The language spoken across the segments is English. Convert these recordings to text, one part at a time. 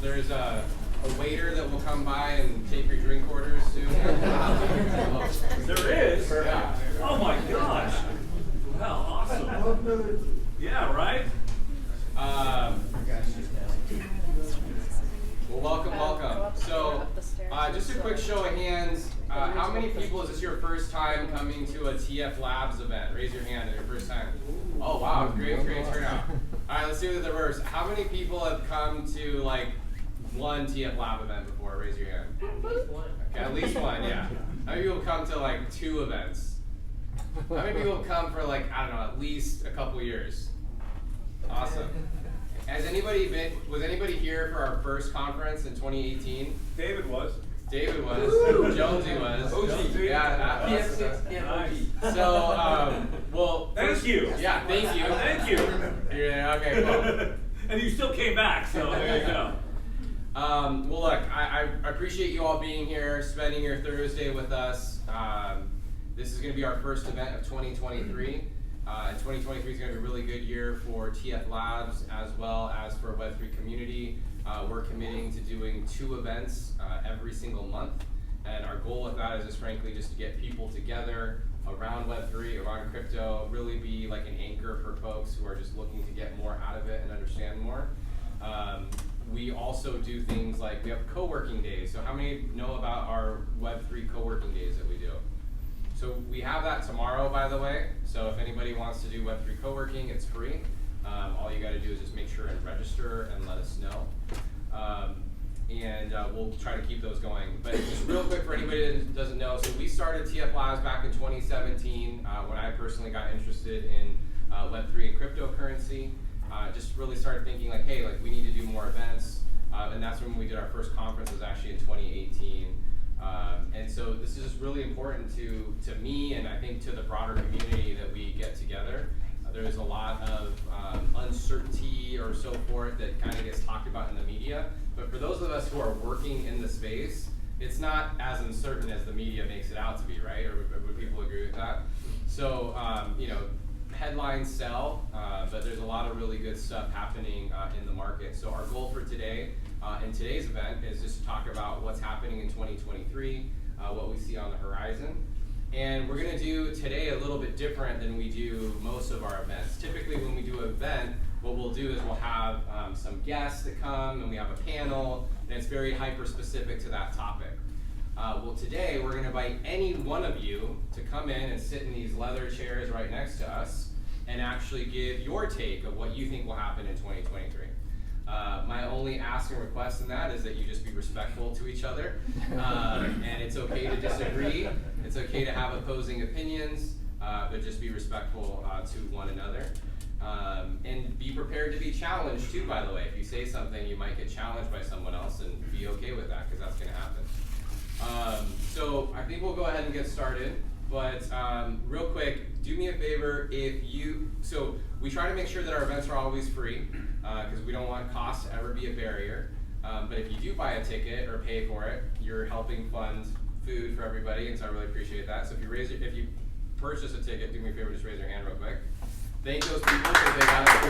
there's a waiter that will come by and take your drink orders soon. There is? Yeah. Oh my gosh. Wow, awesome. Yeah, right? Well, welcome. So, just a quick show of hands. How many people, is this your first time coming to a TF Labs event? Raise your hand at your first time. Oh, wow, great turnout. All right, let's do the reverse. How many people have come to like one TF Lab event before? Raise your hand. Okay, at least one, yeah. How many people come to like 2 events? How many people have come for like, I don't know, at least a couple years? Awesome. Was anybody here for our first conference in 2018? David was. David was. Jonesy was. OG. Yeah. Nice. So, well. Thank you. Yeah, thank you. Thank you. Yeah, okay, cool. And you still came back, so there you go. Well, look, I appreciate you all being here, spending your Thursday with us. This is going to be our first event of 2023. And 2023 is going to be a really good year for TF Labs as well as for Web3 community. We're committing to doing 2 events every single month. And our goal with that is just frankly just to get people together around Web3, around crypto, really be like an anchor for folks who are just looking to get more out of it and understand more. We also do things like we have co-working days. So how many know about our Web3 co-working days that we do? So we have that tomorrow, by the way. So if anybody wants to do Web3 co-working, it's free. All you got to do is just make sure and register and let us know. And we'll try to keep those going. But just real quick for anybody that doesn't know, so we started TF Labs back in 2017 when I personally got interested in Web3 and cryptocurrency. Just really started thinking like, hey, like we need to do more events. And that's when we did our first conference, was actually in 2018. And so this is just really important to me and I think to the broader community that we get together. There's a lot of uncertainty or so forth that kind of gets talked about in the media. But for those of us who are working in the space, it's not as uncertain as the media makes it out to be, right? Or would people agree with that? So, you know, headlines sell, but there's a lot of really good stuff happening in the market. So our goal for today, in today's event, is just to talk about what's happening in 2023, what we see on the horizon. And we're going to do today a little bit different than we do most of our events. Typically when we do an event, what we'll do is we'll have some guests that come and we have a panel, and it's very hyper-specific to that topic. Well, today we're going to invite any one of you to come in and sit in these leather chairs right next to us and actually give your take of what you think will happen in 2023. My only ask and request in that is that you just be respectful to each other. And it's okay to disagree. It's okay to have opposing opinions, but just be respectful to one another. And be prepared to be challenged too, by the way. If you say something, you might get challenged by someone else, and be okay with that, because that's going to happen. So I think we'll go ahead and get started. But real quick, do me a favor, so we try to make sure that our events are always free, because we don't want cost to ever be a barrier. But if you do buy a ticket or pay for it, you're helping fund food for everybody, and so I really appreciate that. So if you purchase a ticket, do me a favor, just raise your hand real quick. Thank those people because they got it.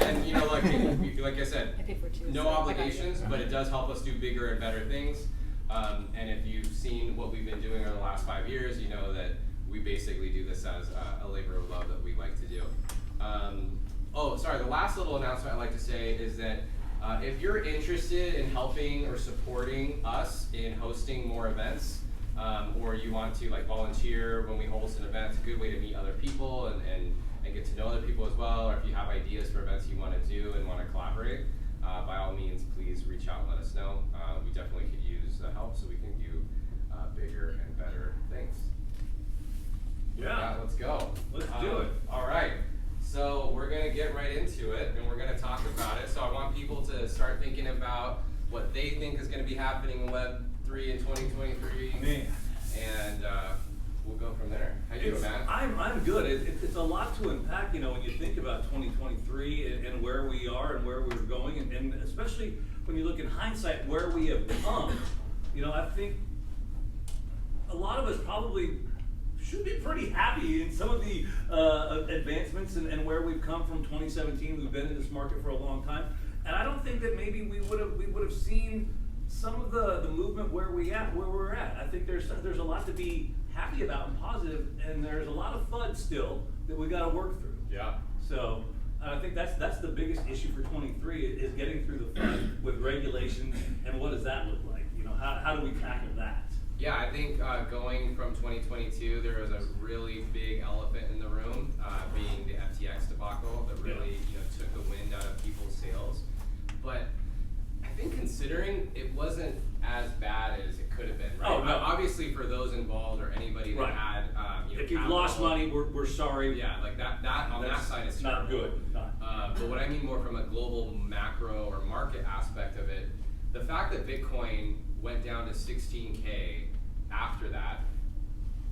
And you know, like I said, no obligations, but it does help us do bigger and better things. And if you've seen what we've been doing over the last 5 years, you know that we basically do this as a labor of love that we like to do. Oh, sorry, the last little announcement I'd like to say is that if you're interested in helping or supporting us in hosting more events, or you want to like volunteer when we host an event, it's a good way to meet other people and get to know other people as well, or if you have ideas for events you want to do and want to collaborate, by all means, please reach out and let us know. We definitely could use the help so we can do bigger and better things. Yeah, let's go. Let's do it. All right. So we're going to get right into it, and we're going to talk about it. So I want people to start thinking about what they think is going to be happening in Web3 in 2023. Man. And we'll go from there. How you doing, Matt? I'm good. It's a lot to unpack, you know, when you think about 2023 and where we are and where we're going, and especially when you look in hindsight where we have come. You know, I think a lot of us probably should be pretty happy in some of the advancements and where we've come from 2017. We've been in this market for a long time. And I don't think that maybe we would have seen some of the movement where we're at. I think there's a lot to be happy about and positive, and there's a lot of FUD still that we got to work through. Yeah. So I think that's the biggest issue for 23 is getting through the FUD with regulations, and what does that look like? You know, how do we tackle that? Yeah, I think going from 2022, there was a really big elephant in the room, being the FTX debacle that really took the wind out of people's sails. But I think considering it wasn't as bad as it could have been, right? Oh, no. Obviously, for those involved or anybody that Right. had, If you've lost money, we're sorry. yeah, like that on that side is not terrible. good. But what I mean more from a global macro or market aspect of it, the fact that Bitcoin went down to 16K after that,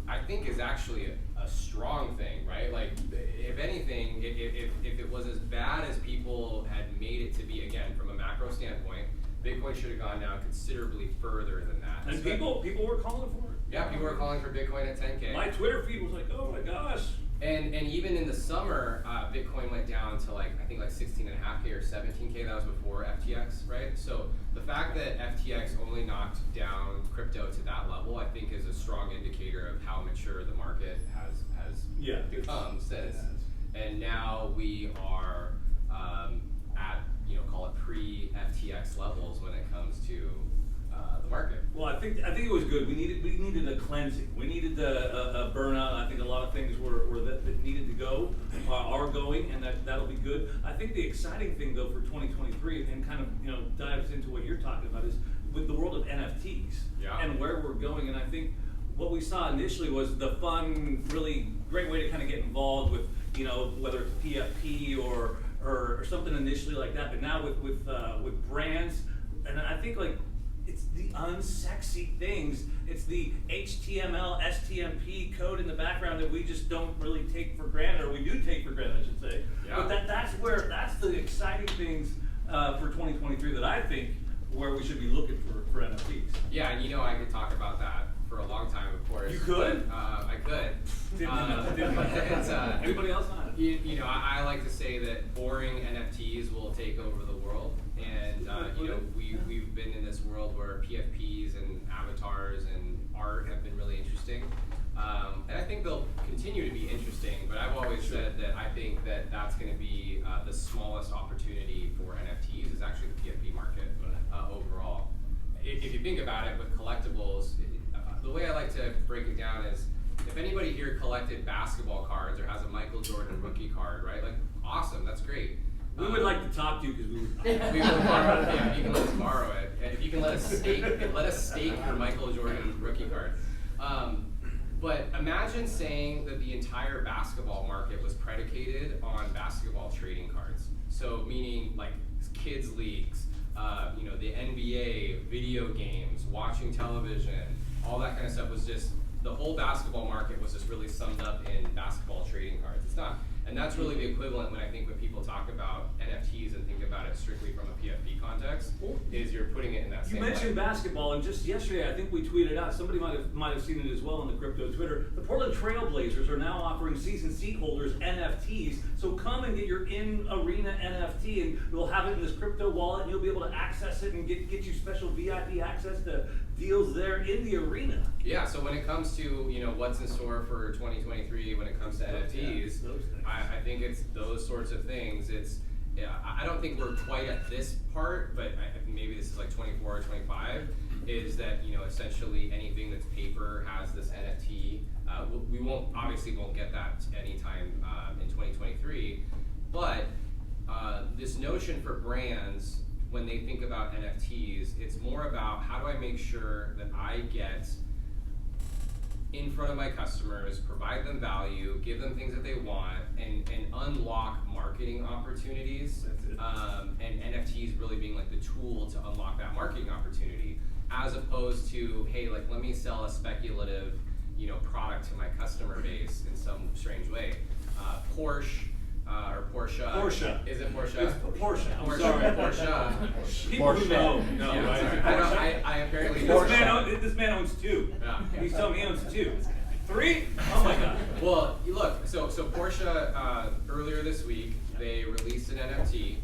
I think is actually a strong thing, right? Like, if anything, if it was as bad as people had made it to be, again, from a macro standpoint, Bitcoin should have gone down considerably further than that. And people were calling for it. Yeah, people were calling for Bitcoin at 10K. My Twitter feed was like, oh my gosh. And even in the summer, Bitcoin went down to I think 16.5K or 17K. That was before FTX, right? So the fact that FTX only knocked down crypto to that level, I think, is a strong indicator of how mature the market has become since. And now we are at call it pre-FTX levels when it comes to the market. Well, I think it was good. We needed a cleansing. We needed a burnout. I think a lot of things were that needed to go are going, and that'll be good. I think the exciting thing though for 2023 and kind of dives into what you're talking about is with the world of NFTs and where we're going. And I think what we saw initially was the fun, really great way to kind of get involved with whether it's PFP or something initially like that. But now with brands, and I think it's the unsexy things. It's the HTML, STMP code in the background that we just don't really take for granted, or we do take for granted, I should say. Yeah. But that's the exciting things for 2023 that I think where we should be looking for NFTs. Yeah, and I could talk about that for a long time, of course. You could? But, I could. It's, Anybody else on it? I like to say that boring NFTs will take over the world, and we've been in this world where PFPs and avatars and art have been really interesting, and I think they'll continue to be interesting. But I've always said that I think that that's going to be the smallest opportunity for NFTs is actually the PFP market overall. If you think about it with collectibles, the way I like to break it down is, if anybody here collected basketball cards or has a Michael Jordan rookie card, right? Like, awesome, that's great. We would like to talk to you because we would. We will borrow it. Yeah, you can let us borrow it, and if you can let us stake your Michael Jordan rookie card. But imagine saying that the entire basketball market was predicated on basketball trading cards. So meaning like kids leagues, the NBA, video games, watching television, all that kind of stuff was just, the whole basketball market was just really summed up in basketball trading cards. It's not. And that's really the equivalent when people talk about NFTs and think about it strictly from a PFP context, is you're putting it in that same You mentioned light. basketball, and just yesterday, I think we tweeted out, somebody might have seen it as well on the crypto Twitter, the Portland Trail Blazers are now offering season seat holders NFTs, so come and get your in-arena NFT, and we'll have it in this crypto wallet, and you'll be able to access it and get you special VIP access to deals there in the arena. Yeah, so when it comes to what's in store for 2023, when it comes to NFTs, I think it's those sorts of things. I don't think we're quite at this part, but maybe this is like 24 or 25. Is that essentially anything that's paper has this NFT. We won't get that anytime in 2023, but this notion for brands, when they think about NFTs, it's more about how do I make sure that I get in front of my customers, provide them value, give them things that they want, and unlock marketing opportunities. And NFTs really being like the tool to unlock that marketing opportunity, as opposed to, hey, let me sell a speculative, product to my customer base in some strange way. Porsche. Or Porsche. Porsche. Is it Porsche? It's Porsche. I'm Porsche. sorry. Porsche. People who know, Yeah, right? I apparently This man owns two. Yeah. He's telling me he owns two. 3? Oh my God. Well, look. So Porsche earlier this week they released an NFT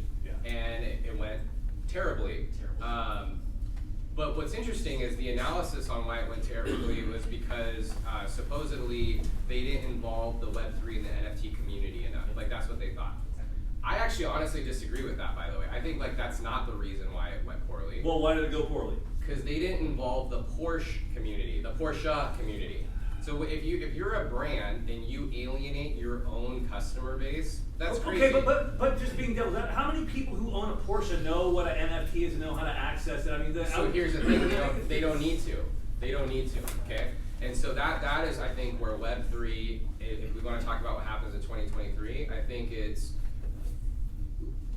and it went terribly. But what's interesting is the analysis on why it went terribly was because supposedly they didn't involve the Web3 and the NFT community enough. Like that's what they thought. I actually honestly disagree with that, by the way. I think like that's not the reason why it went poorly. Well, why did it go poorly? Because they didn't involve the Porsche community. So if you're a brand and you alienate your own customer base, that's crazy. Okay, but just being devil's advocate, how many people who own a Porsche know what an NFT is and know how to access it? I mean, here's the thing: they don't need to. They don't need to. Okay, and so that is, I think, where Web3. If we want to talk about what happens in 2023, I think it's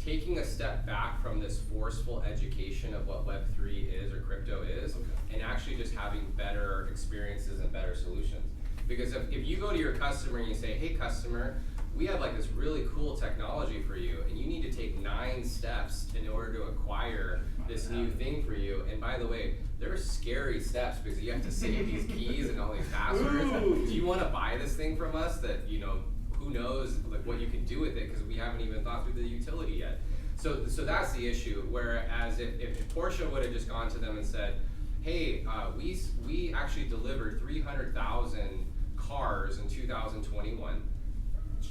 taking a step back from this forceful education of what Web3 is or crypto is, and actually just having better experiences and better solutions. Because if you go to your customer and you say, hey customer, we have like this really cool technology for you, and you need to take 9 steps in order to acquire this new thing for you. And by the way, there are scary steps because you have to save these keys and all these passwords. Do you want to buy this thing from us that, you know, who knows like what you can do with it because we haven't even thought through the utility yet. So that's the issue. Whereas if Porsche would have just gone to them and said, hey, we actually delivered 300,000 cars in 2021.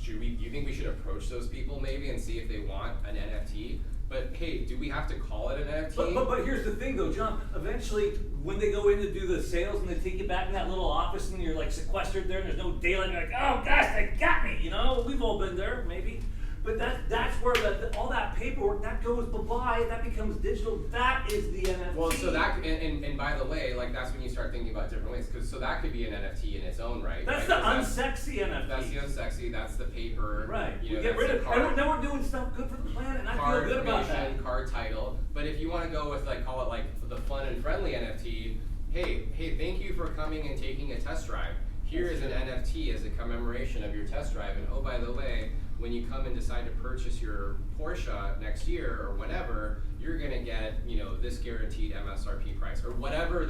You think we should approach those people maybe and see if they want an NFT? But hey, do we have to call it an NFT? But here's the thing though, John. Eventually, when they go in to do the sales and they take you back in that little office and you're like sequestered there and there's no daylight, you're like, oh gosh, they got me. You know, we've all been there, maybe. But that's where all that paperwork that goes bye-bye. That becomes digital. That is the NFT. Well, so that and by the way, like that's when you start thinking about different ways. So that could be an NFT in its own right. That's the unsexy NFT. That's the unsexy. That's the paper. Right. You know, we get rid of. And then we're doing stuff good for the planet, and I feel good about that. Card title. But if you want to go with like call it like the fun and friendly NFT. Hey, thank you for coming and taking a test drive. Here is an NFT as a commemoration of your test drive. And oh, by the way, when you come and decide to purchase your Porsche next year or whenever, you're going to get, you know, this guaranteed MSRP price or whatever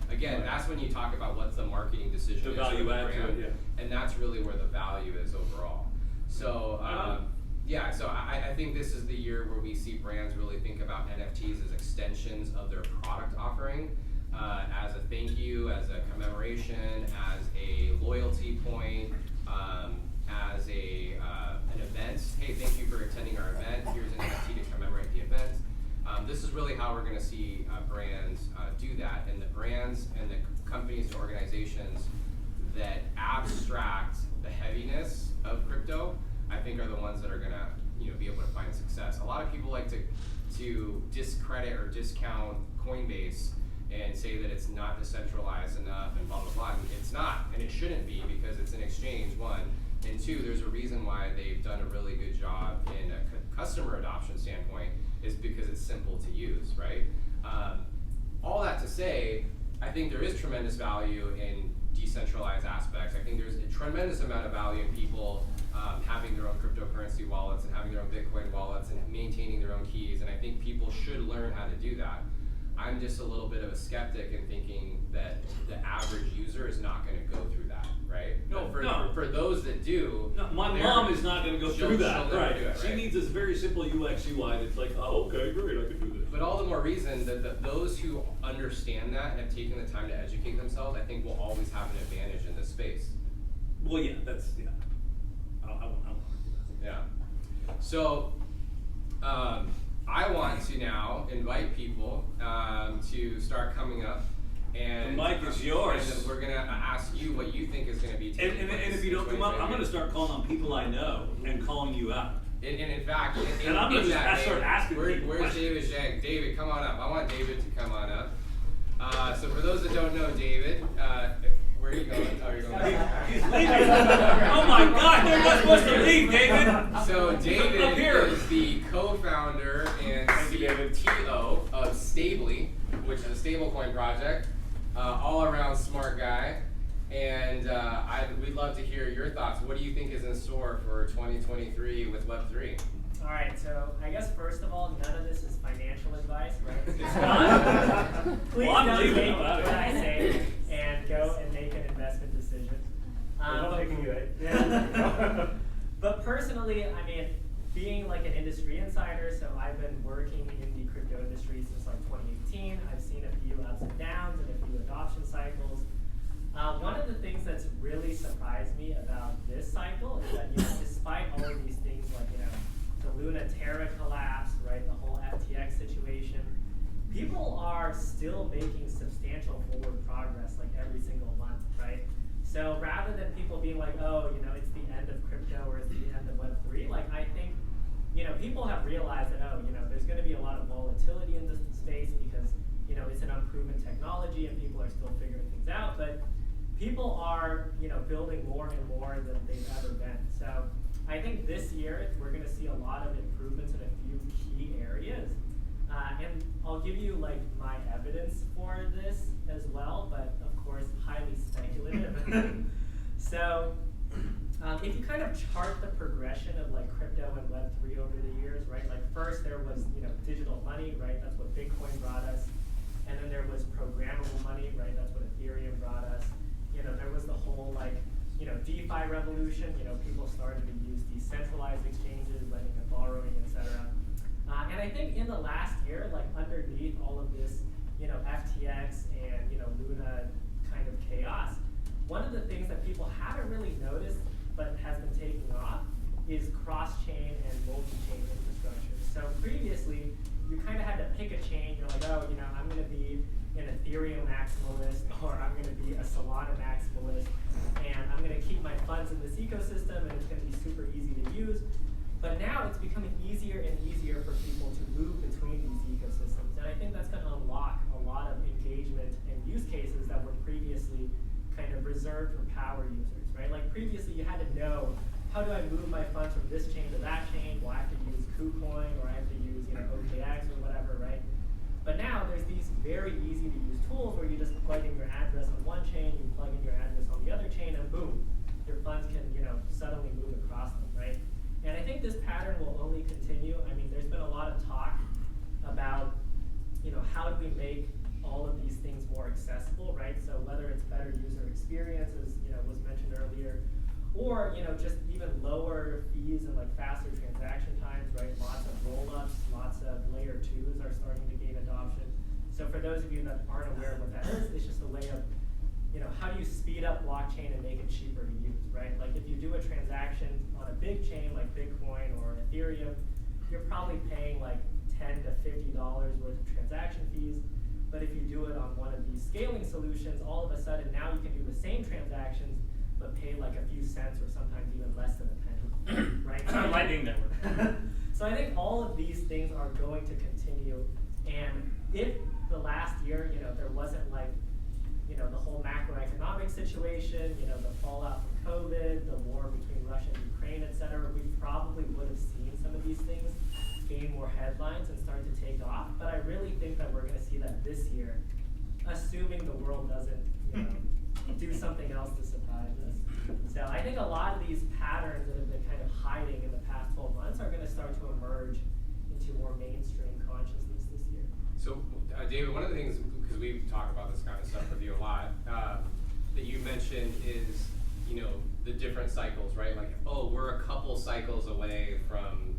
again, that's when you talk about what's the marketing decision. The value add to it, yeah. And that's really where the value is overall. So, so I think this is the year where we see brands really think about NFTs as extensions of their product offering, as a thank you, as a commemoration, as a loyalty point, as an event. Hey, thank you for attending our event. Here's an NFT to commemorate the event. This is really how we're going to see brands do that. And the brands and the companies and organizations that abstract the heaviness of crypto, I think, are the ones that are going to, you know, be able to find success. A lot of people like to discredit or discount Coinbase and say that it's not decentralized enough and blah, blah, blah. And it's not, and it shouldn't be because it's an exchange, one. And two, there's a reason why they've done a really good job in a customer adoption standpoint is because it's simple to use, right? All that to say, I think there is tremendous value in decentralized aspects. I think there's a tremendous amount of value in people having their own cryptocurrency wallets and having their own Bitcoin wallets and maintaining their own keys. And I think people should learn how to do that. I'm just a little bit of a skeptic in thinking that the average user is not going to go through that, right? No, for those that do, no, my mom is not going to go through that. Right. Do it, she needs this very simple UX UI that's like, oh, okay, great, I can do this. But all the more reason that those who understand that and have taken the time to educate themselves, I think will always have an advantage in this space. Well, yeah, that's I won't do that. Yeah. So. I want to now invite people to start coming up, and the mic is yours. And we're gonna ask you what you think is gonna be taking place. And if you don't come up, I'm gonna start calling on people I know and calling you out. And in fact, and I'm gonna just start asking people. Where's David Zhang? David, come on up. I want David to come on up. So for those that don't know David, where are you going? Oh, you're going. He's leaving. Oh my God, you're not supposed to leave, David. So David is the co-founder and CTO of Stably, which is a stablecoin project. All around smart guy. And we'd love to hear your thoughts. What do you think is in store for 2023 with Web3? All right, so I guess first of all, none of this is financial advice, right? It's not. Please Well, don't take what I say and go and make an investment decision. We're not making you it. Yeah. But personally, I mean, being like an industry insider, so I've been working in the crypto industry since like 2018. I've seen a few ups and downs and a few adoption cycles. One of the things that's really surprised me about this cycle is that, despite all of these things like, the Luna Terra collapse, right, the whole FTX situation, people are still making substantial forward progress like every single month, right? So rather than people being like, oh, it's the end of crypto or it's the end of Web3, like I think, people have realized that, oh, there's going to be a lot of volatility in this space because, it's an unproven technology and people are still figuring things out, but people are, building more and more than they've ever been. So I think this year we're going to see a lot of improvements in a few key areas. And I'll give you like my evidence for this as well, but of course highly speculative. So if you kind of chart the progression of like crypto and Web3 over the years, right? Like first there was digital money, right? That's what Bitcoin brought us, and then there was programmable money, right? That's what Ethereum brought us. There was the whole like DeFi revolution. People started to use decentralized exchanges, lending and borrowing, etc. And I think in the last year, like underneath all of this, FTX and Luna kind of chaos, one of the things that people haven't really noticed but has been taking off is cross-chain and multi-chain infrastructure. So previously, you kind of had to pick a chain. You're like, oh, I'm going to be an Ethereum maximalist, or I'm going to be a Solana maximalist, and I'm going to keep my funds in this ecosystem, and it's going to be super easy to use. But now it's becoming easier and easier for people to move between these ecosystems. And I think that's going to unlock a lot of engagement and use cases that were previously kind of reserved for power users, right? Like previously you had to know, how do I move my funds from this chain to that chain? Well, I have to use KuCoin, or I have to use OKX or whatever, right? But now there's these very easy to use tools where you just plug in your address on one chain, you plug in your address on the other chain, and boom, your funds can suddenly move across them, right? And I think this pattern will only continue. I mean, there's been a lot of talk about, how do we make all of these things more accessible, right? So whether it's better user experience, as was mentioned earlier, or just even lower fees and like faster transaction times, right? Lots of roll-ups, lots of layer 2s are starting to gain adoption. So for those of you that aren't aware of what that is, it's just a way of, how do you speed up blockchain and make it cheaper to use, right? Like if you do a transaction on a big chain like Bitcoin or Ethereum, you're probably paying like $10 to $50 worth of transaction fees. But if you do it on one of these scaling solutions, all of a sudden now you can do the same transactions but pay like a few cents or sometimes even less than a penny, right? Lightning Network. So I think all of these things are going to continue. And if the last year, there wasn't like, the whole macroeconomic situation, the fallout from COVID, the war between Russia and Ukraine, et cetera, we probably would have seen some of these things gain more headlines and start to take off. But I really think that we're going to see that this year, assuming the world doesn't, do something else to surprise us. So I think a lot of these patterns that have been kind of hiding in the past 12 months are going to start to emerge into more mainstream consciousness this year. So, David, one of the things, because we talk about this kind of stuff with you a lot, that you mentioned is, the different cycles, right? Like, oh, we're a couple cycles away from,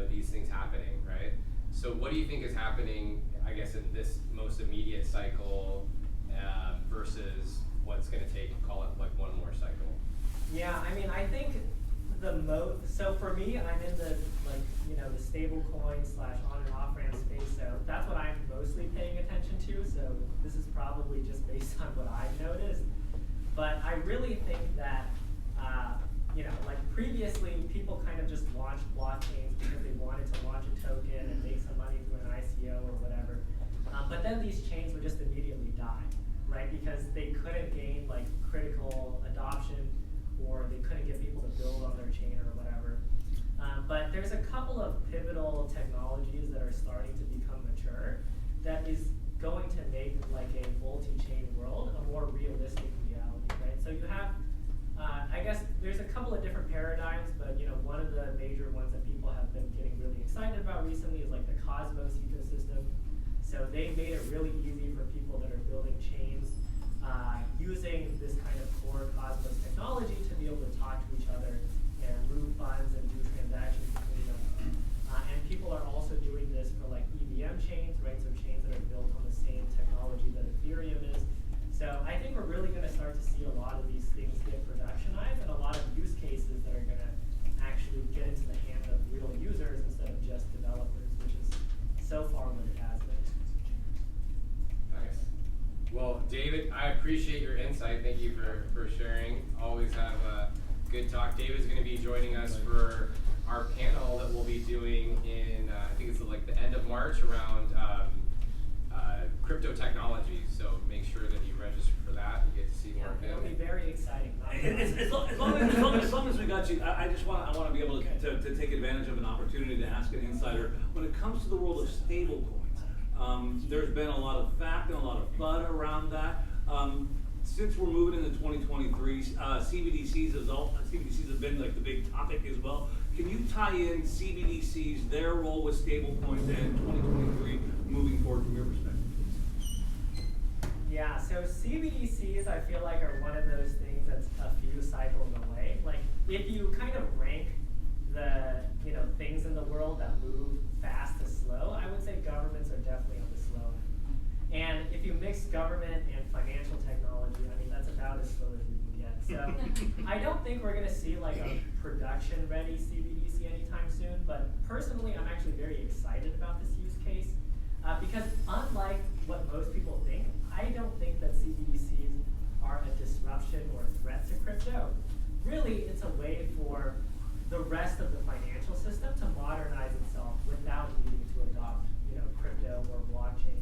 these things happening, right? So what do you think is happening, I guess, in this most immediate cycle versus what's going to take, call it like one more cycle? Yeah, I mean, I think so for me, I'm in the the stable coin / on and off ramp space, so that's what I'm mostly paying attention to. So this is probably just based on what I've noticed. But I really think that like previously people kind of just launched blockchains because they wanted to launch a token and make some money through an ICO or whatever. But then these chains would just immediately die, right? Because they couldn't gain like critical adoption, or they couldn't get people to build on their chain or whatever. But there's a couple of pivotal technologies that are starting to become mature that is going to make like a multi-chain world a more realistic reality, right? So you have, I guess there's a couple of different paradigms, but one of the major ones that people have been getting really excited about recently is like the Cosmos ecosystem. So they made it really easy for people that are building chains using this kind of core Cosmos technology to be able to talk to each other and move funds and do transactions between them good talk. David's going to be joining us for our panel that we'll be doing in, I think it's like the end of March around crypto technology. So make sure that you register for that and get to see more of It'll be him. very exciting. As long as we got you, I want to be able to take advantage of an opportunity to ask an insider. When it comes to the world of stable coins, there's been a lot of fact and a lot of FUD around that. Since we're moving into 2023, CBDCs have been like the big topic as well. Can you tie in CBDCs, their role with stable coins, and 2023 moving forward from your perspective? Yeah, so CBDCs I feel like are one of those things that's a few cycles away. Like if you kind of rank the things in the world that move fast to slow, I would say governments are definitely on the slow end. And if you mix government and financial technology, I mean that's about as slow as you can get. So I don't think we're gonna see like a production ready CBDC anytime soon, but personally I'm actually very excited about this use case because unlike what most people think, I don't think that CBDCs are a disruption or a threat to crypto. Really, it's a way for the rest of the financial system to modernize itself without needing to adopt, crypto or blockchain.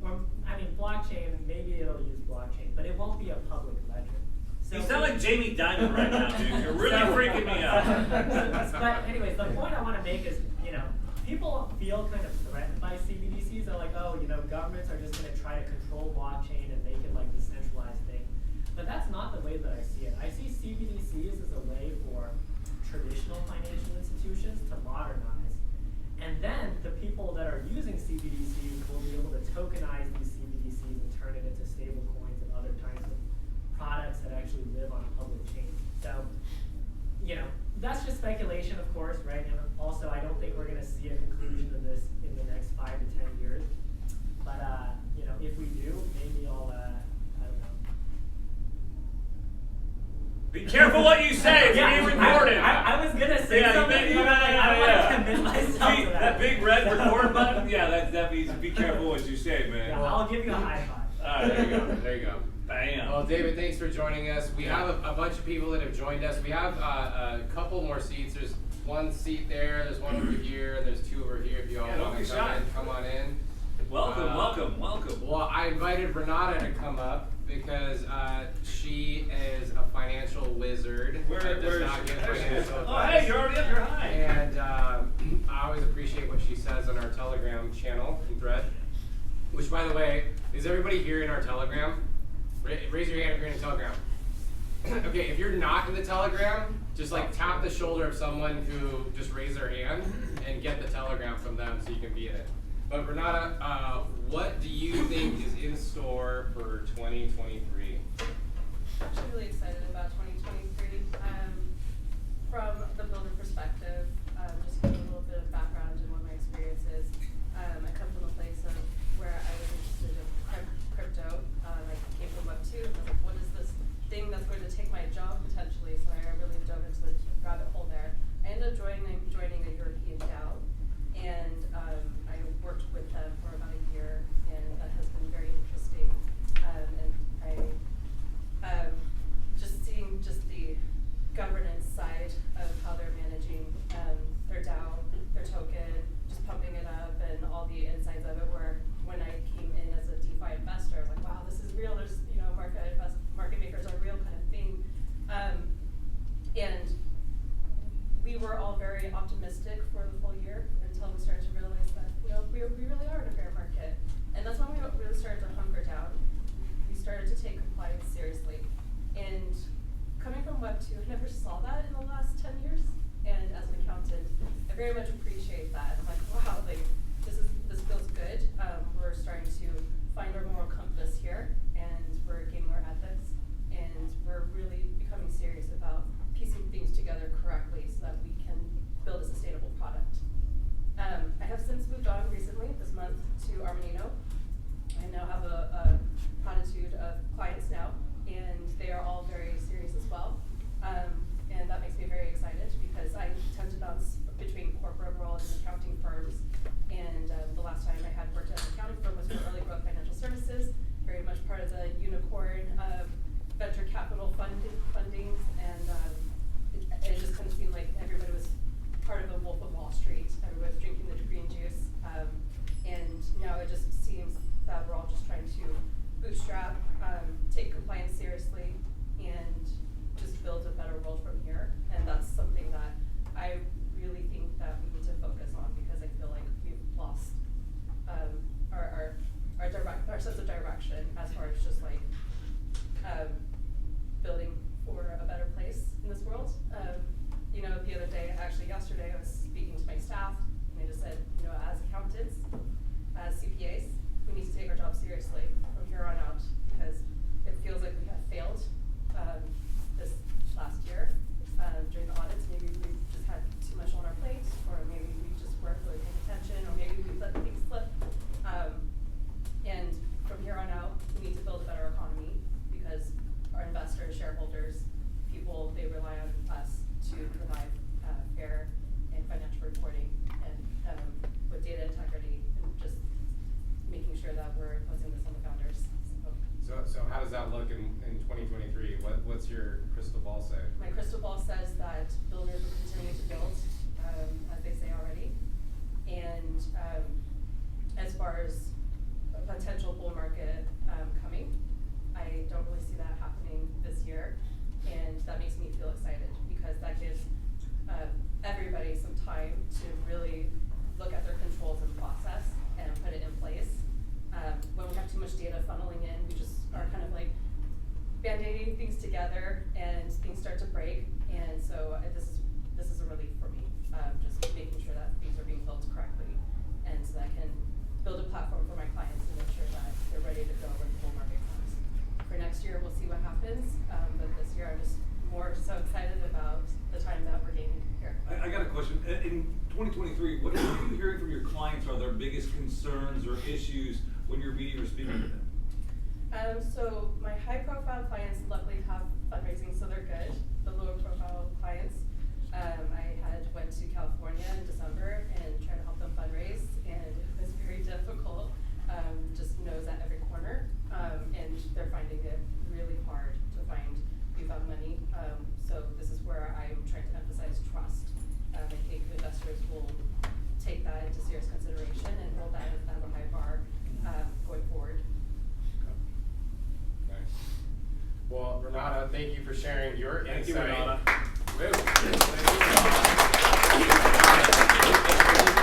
Or, I mean, blockchain, maybe it'll use blockchain, but it won't be a public ledger. So You sound like Jamie Dimon right now, dude. You're really freaking me out. But anyways, the point I want to make is, people feel kind of threatened by CBDCs. They're like, oh, governments are just going to try to control blockchain and make it like the centralized thing. But that's not the way that I see it. I see CBDCs as a way for traditional financial institutions to modernize. And then the people that are using CBDCs will be able to tokenize these CBDCs and turn it into stable coins and other kinds of products that actually live on a public chain. So, that's just speculation, of course, right? And also, I don't think we're going to see a conclusion to this in the next 5 to 10 years. But, if we do, maybe I'll, I don't know. Be careful what you say. It's being recorded. I was going to say something, but I don't want to commit myself to that. That big red record button? Yeah, that means be careful what you say, man. Yeah, I'll give you a high five. All right, there you go. There you go. Bam. Well, David, thanks for joining us. We have a bunch of people that have joined us. We have a couple more seats. There's one seat there, there's one over here, and there's two over here if you all want to come on in. Welcome. Well, I invited Renata to come up because she is a financial wizard. Where does is not she? get There she is. financial Oh, advice. hey, you're already up here. Hi. And I always appreciate what she says on our Telegram channel and thread. Which, by the way, is everybody here in our Telegram? Raise your hand if you're in a Telegram. Okay, if you're not in the Telegram, just like tap the shoulder of someone who just raised their hand and get the Telegram from them so you can be in it. But Renata, what do you think is in store for 2023? I'm actually really excited about 2023. From the builder perspective, just give a little bit of background and what my experience is. I come from a place of where I was interested in crypto. I came from Web2, and I was like, what is this thing that's going to take my job potentially? So I really dove into the rabbit hole there. I ended up joining a European DAO, and I worked with them for about a year, and that has been very interesting. And I just seeing just the governance side of how they're managing their DAO, their token, just pumping it up, and all the insides of it. Where when I came in as a DeFi investor, I was like, wow, this is real. There's market makers are a real kind of thing, and we were all very optimistic for the full year until we started to realize that we really are in a bear market, and that's when we really started to hunker down. We started to take compliance seriously, and coming from Web2, I never saw that in the last 10 years. And as an accountant, I very much appreciate that. I'm like, wow, this feels good. We're starting to find our moral compass here, and we're gaining our ethics, and we're really becoming serious about piecing things together correctly so that we can build a sustainable product. I have since moved on recently this month to Armanino. I now have a platitude of clients now, and they are all very serious as well. And that makes me very excited because I tend to bounce between corporate world and accounting firm what's your crystal ball say? My crystal ball says that builders will continue to build, as they say already. And as far as a potential bull market coming, I don't really see that happening this year. And that makes me feel excited because that gives everybody some time to really look at their controls and process and put it in place. When we have too much data funneling in, we just are kind of like band-aiding things together and things start to break. And so this is a relief for me, just making sure that things are being built correctly and so that I can build a platform for my clients and make sure that they're ready to go when the bull market comes. For next year, we'll see what happens, but this year I'm just more so excited about the time that we're gaining here. I got a question. In 2023, what are you hearing from your clients are their biggest concerns or issues when you're meeting or speaking with them? So my high profile clients luckily have fundraising, so they're good. The lower profile clients, I went to California in December and tried to help them fundraise, and it was very difficult. Just no's at every corner, and they're finding it really hard to find newfound money. So this is where I'm trying to emphasize trust. I think investors will take that into serious consideration and hold that as a high bar going forward. Nice. Well, Renata, thank you for sharing your Thank insight. you, Renata. Woo. Anything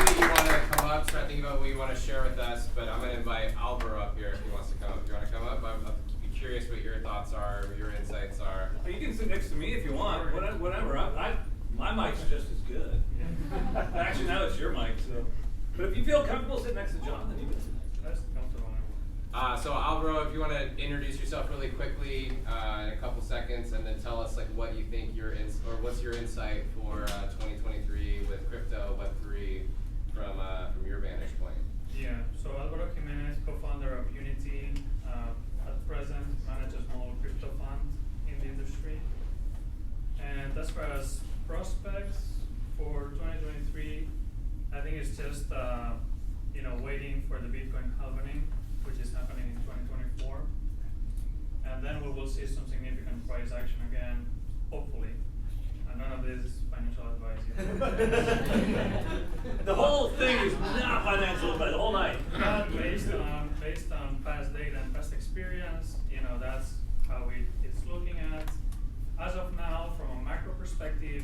that you want to come up, start thinking about what you want to share with us, but I'm going to invite Alvaro up here if he wants to come up. If you want to come up, I'm be curious what your thoughts are, what your insights are. You can sit next to me if you want, whatever. My mic's just as good. Actually, now it's your mic, so. But if you feel comfortable sitting next to John, then you can sit next to him. That's comfortable. So Alvaro, if you want to introduce yourself really quickly in a couple seconds, and then tell us like what you think what's your insight for 2023 with crypto, Web3 from your vantage point. Yeah, so Alvaro Jimenez, co-founder of Unity, at present manages a small crypto fund in the industry. And as far as prospects for 2023, I think it's just waiting for the Bitcoin halving, which is happening in 2024, and then we will see some significant price action again, hopefully. And none of this is financial advice yet. The whole thing is not financial advice, the whole night. But based on past data and past experience, that's how it's looking at. As of now, from a macro perspective,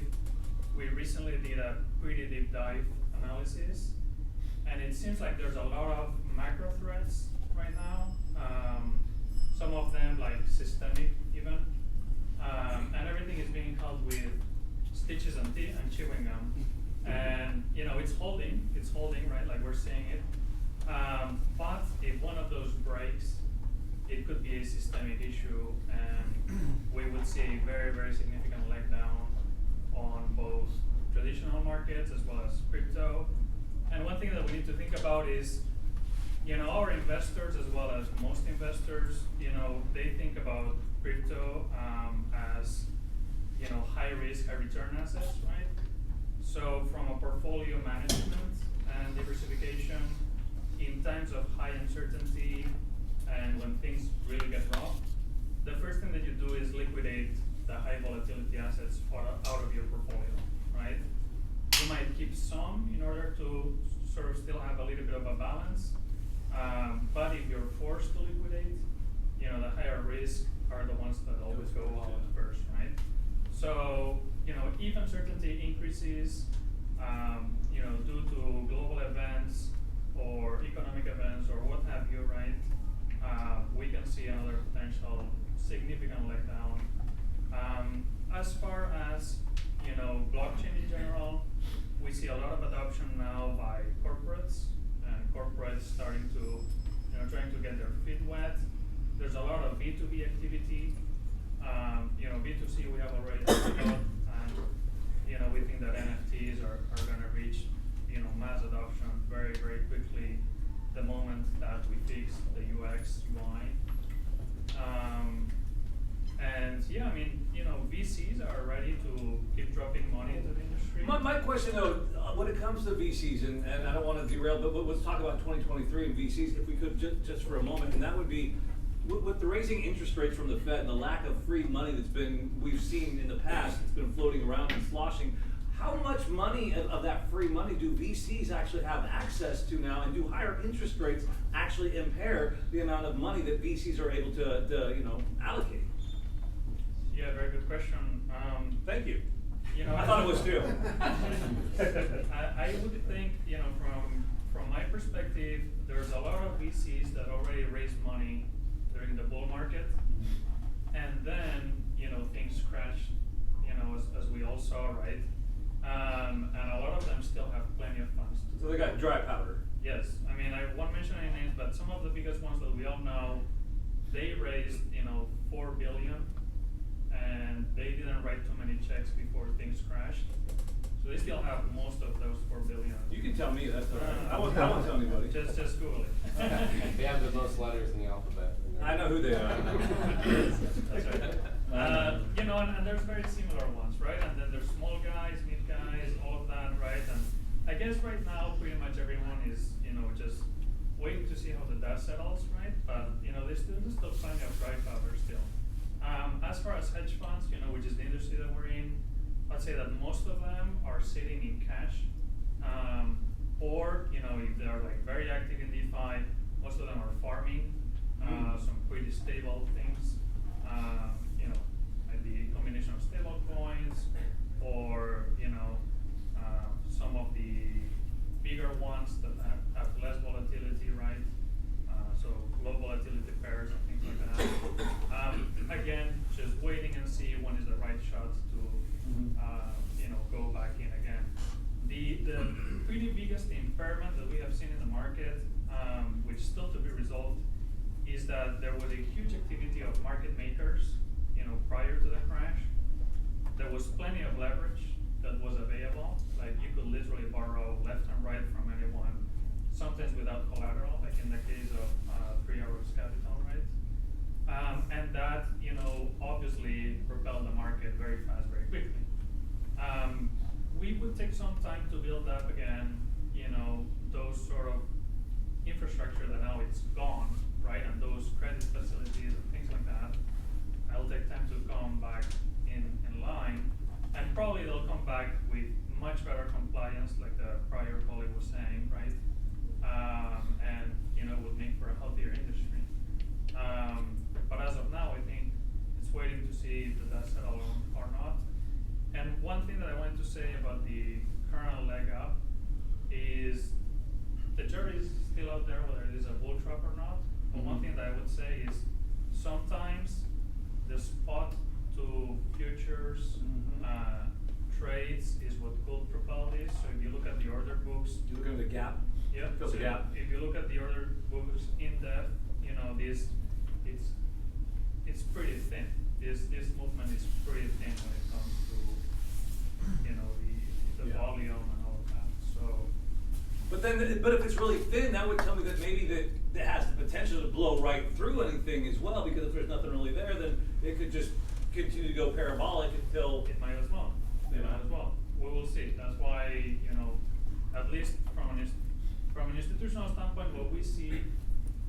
we recently did a pretty deep dive analysis, and it seems like there's a lot of macro threats right now. Some of them like systemic even, and everything is being held with stitches and chewing gum. And it's holding, right? Like we're seeing it. But if one of those breaks, it could be a systemic issue, and we would see a very, very significant letdown on both traditional markets as well as crypto. And one thing that we need to think about is, our investors, as well as most investors, they think about crypto as, high risk, high return assets, right? So from a portfolio management and diversification, in times of high uncertainty and when things really get rough, the first thing that you do is liquidate the high volatility assets out of your portfolio, right? You might keep some in order to sort of still have a little bit of a balance. But if you're forced to liquidate, the higher risk are the ones that always go out first, right? So, if uncertainty increases, due to global events or economic events or what have you, right, we can see another potential significant letdown. As far as, blockchain in general, we see a lot of adoption now by corporates, and corporates starting to, trying to get their feet wet. There's a lot of B2B activity. B2C we have already talked about, and we think that NFTs are going to reach, mass adoption very, very quickly the moment that we fix the UX, UI. And yeah, VCs are ready to keep dropping money into the industry. My question though, when it comes to VCs, and I don't want to derail, but let's talk about 2023 and VCs if we could just for a moment, and that would be, with the raising interest rates from the Fed and the lack of free money we've seen in the past, it's been floating around and sloshing, how much money of that free money do VCs actually have access to now, and do higher interest rates actually impair the amount of money that VCs are able to allocate? Yeah, very good question. Thank you. You know, I thought it was too. I would think, from my perspective, there's a lot of VCs that already raised money during the bull market, and then, things crashed, as we all saw, right? And a lot of them still have plenty of funds. So they got dry powder. Yes, I mean, I won't mention any names, but some of the biggest ones that we all know, they raised, $4 billion, and they didn't write too many checks before things crashed. So they still have most of those $4 billion. You can tell me, that's all right. I won't tell anybody. Just Google it. They have the most letters in the alphabet. I know who they are. That's right. And there's very similar ones, right? And then there's small guys, mid guys, all of that, right? And I guess right now, pretty much everyone is, just waiting to see how the dust settles, right? But, there's still plenty of dry powder still. As far as hedge funds, which is the industry that we're in, I'd say that most of them are sitting in cash, or if they are like very active in DeFi, most of them are farming some pretty stable things. Maybe a combination of stable coins, or some of the bigger ones that have less volatility, right? So low volatility pairs and things like that. Again, just waiting and see when is the right shot to go back in again. The pretty biggest impairment that we have seen in the market, which is still to be resolved, is that there was a huge activity of market makers, prior to the crash. There was plenty of leverage that was available. Like, you could literally borrow left and right from anyone, sometimes without collateral, like in the case of 3 Arrows Capital, right? And that, obviously propelled the market very fast, very quickly. We would take some time to build up again, those sort of infrastructure that now it's gone, right? And those credit facilities and things like that. It'll take time to come back in line, and probably they'll come back with much better compliance, like the prior colleague was saying, right? And would make for a healthier industry. But as of now, I think it's waiting to see if the dust settle or not. And one thing that I wanted to say about the current leg up is the jury is still out there whether it is a bull trap or not. But one thing that I would say is sometimes the spot to futures trades is what could propel this. So if you look at the order books, You look at the gap. yeah. Fill the gap. If you look at the order books in depth, it's pretty thin. This movement is pretty thin when it comes to the Yeah. volume and all of that. So But if it's really thin, that would tell me that maybe that has the potential to blow right through anything as well. Because if there's nothing really there, then it could just continue to go parabolic until it might as well. It might as well. We will see. That's why at least from an institutional standpoint, what we see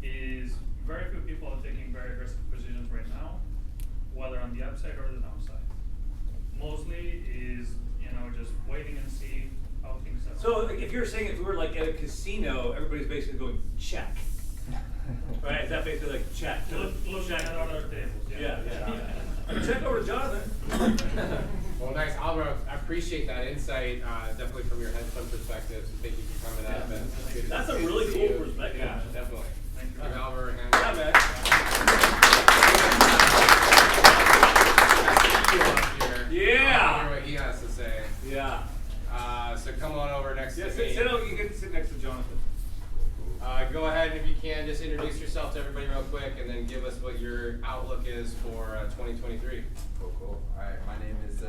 is very few people are taking very aggressive positions right now, whether on the upside or the downside. Mostly is just waiting and see how things settle. So if you're saying if we were like at a casino, everybody's basically going check, right? Is that basically like check? Look at other tables. Yeah. Check over to Jonathan. Well, nice, Alvaro. I appreciate that insight, definitely from your hedge fund perspective. So thank you for coming up. And it's good- That's a good to really see cool you. perspective. Yeah, definitely. Thank you. Give Alvaro a hand. Yeah, man. Yeah. Hear what he has to say. Yeah. So come on over next to me. You can sit next to Jonathan. Go ahead, and if you can, just introduce yourself to everybody real quick, and then give us what your outlook is for 2023. Cool. All right, my name is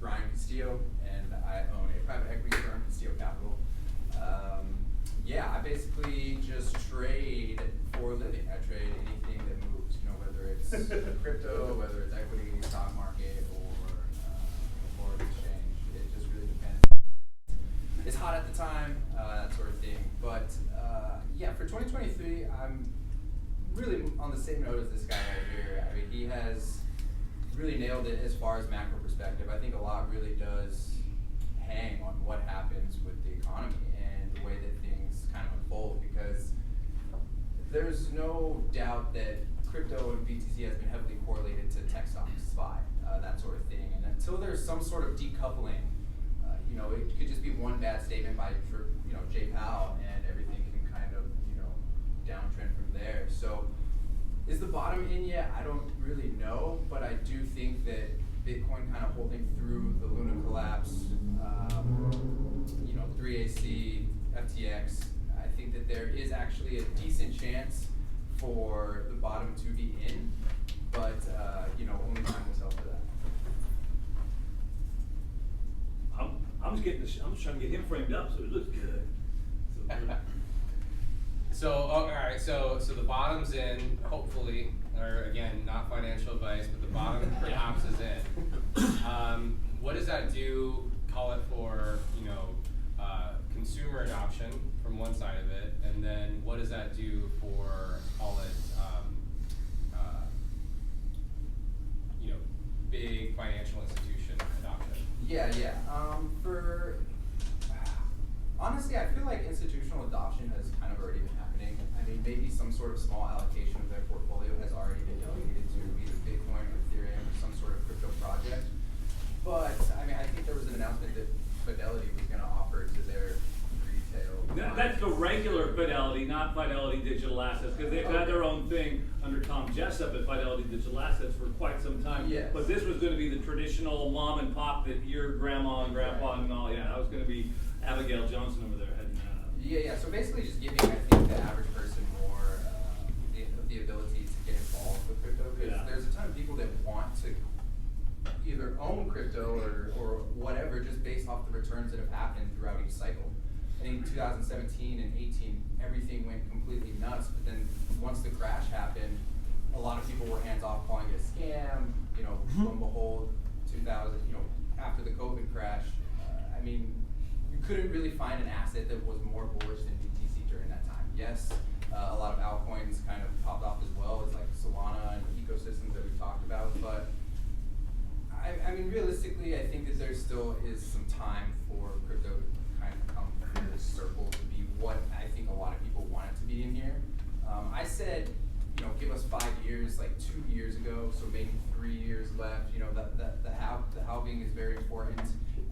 Brian Castillo, and I own a private equity firm, Castillo Capital. I basically just trade for a living. I trade anything that moves, whether it's crypto, whether it's equity, stock market, or foreign exchange. It just really depends. It's hot at the time, that sort of thing. But for 2023, I'm really on the same note as this guy right here. I mean, he has really nailed it as far as macro perspective. I think a lot really does hang on what happens with the economy and the way that things kind of unfold, because there's no doubt that crypto and BTC has been heavily correlated to tech stocks, SPY, that sort of thing. And until there's some sort of decoupling, you know, it could just be one bad statement by, you know, Jay Powell, and everything can kind of, you know, downtrend from there. So, is the bottom in yet? I don't really know, but I do think that Bitcoin kind of holding through the Luna collapse, you know, 3AC, FTX. I think that there is actually a decent chance for the bottom to be in, but you know, only time will tell for that. I'm just trying to get him framed up so it looks good. So, all right, so the bottom's in, hopefully, or again, not financial advice, but the bottom perhaps is in. What does that do, call it for, you know, consumer adoption from one side of it, and then what does that do for, call it, you know, big financial institution adoption? Yeah. Honestly, I feel like institutional adoption has kind of already been happening. I mean, maybe some sort of small allocation of their portfolio has already been delegated to either Bitcoin or Ethereum or some sort of crypto project. But I mean, I think there was an announcement that Fidelity was going to offer to their retail. That's the regular Fidelity, not Fidelity Digital Assets, because they've had their own thing under Tom Jessup at Fidelity Digital Assets for quite some time. Yes. But this was going to be the traditional mom and pop that your grandma and grandpa and all. Yeah, that was going to be Abigail Johnson over there heading that up. Yeah. So basically, just giving, I think, the average person more the ability to get involved with crypto, because Yeah. there's a ton of people that want to either own crypto or whatever, just based off the returns that have happened throughout each cycle. I think 2017 and 18, everything went completely nuts. But then once the crash happened, a lot of people were hands off, calling it a scam. You know, lo and behold, 2000. You know, after the COVID crash, I mean, you couldn't really find an asset that was more bullish than BTC during that time. Yes, a lot of altcoins kind of popped off as well, as like Solana and ecosystems that we've talked about. But I mean, realistically, I think that there still is some time for crypto to kind of come through this circle to be what I think a lot of people want it to be in here. I said, you know, give us 5 years, like 2 years ago, so maybe 3 years left. You know, the halving is very important,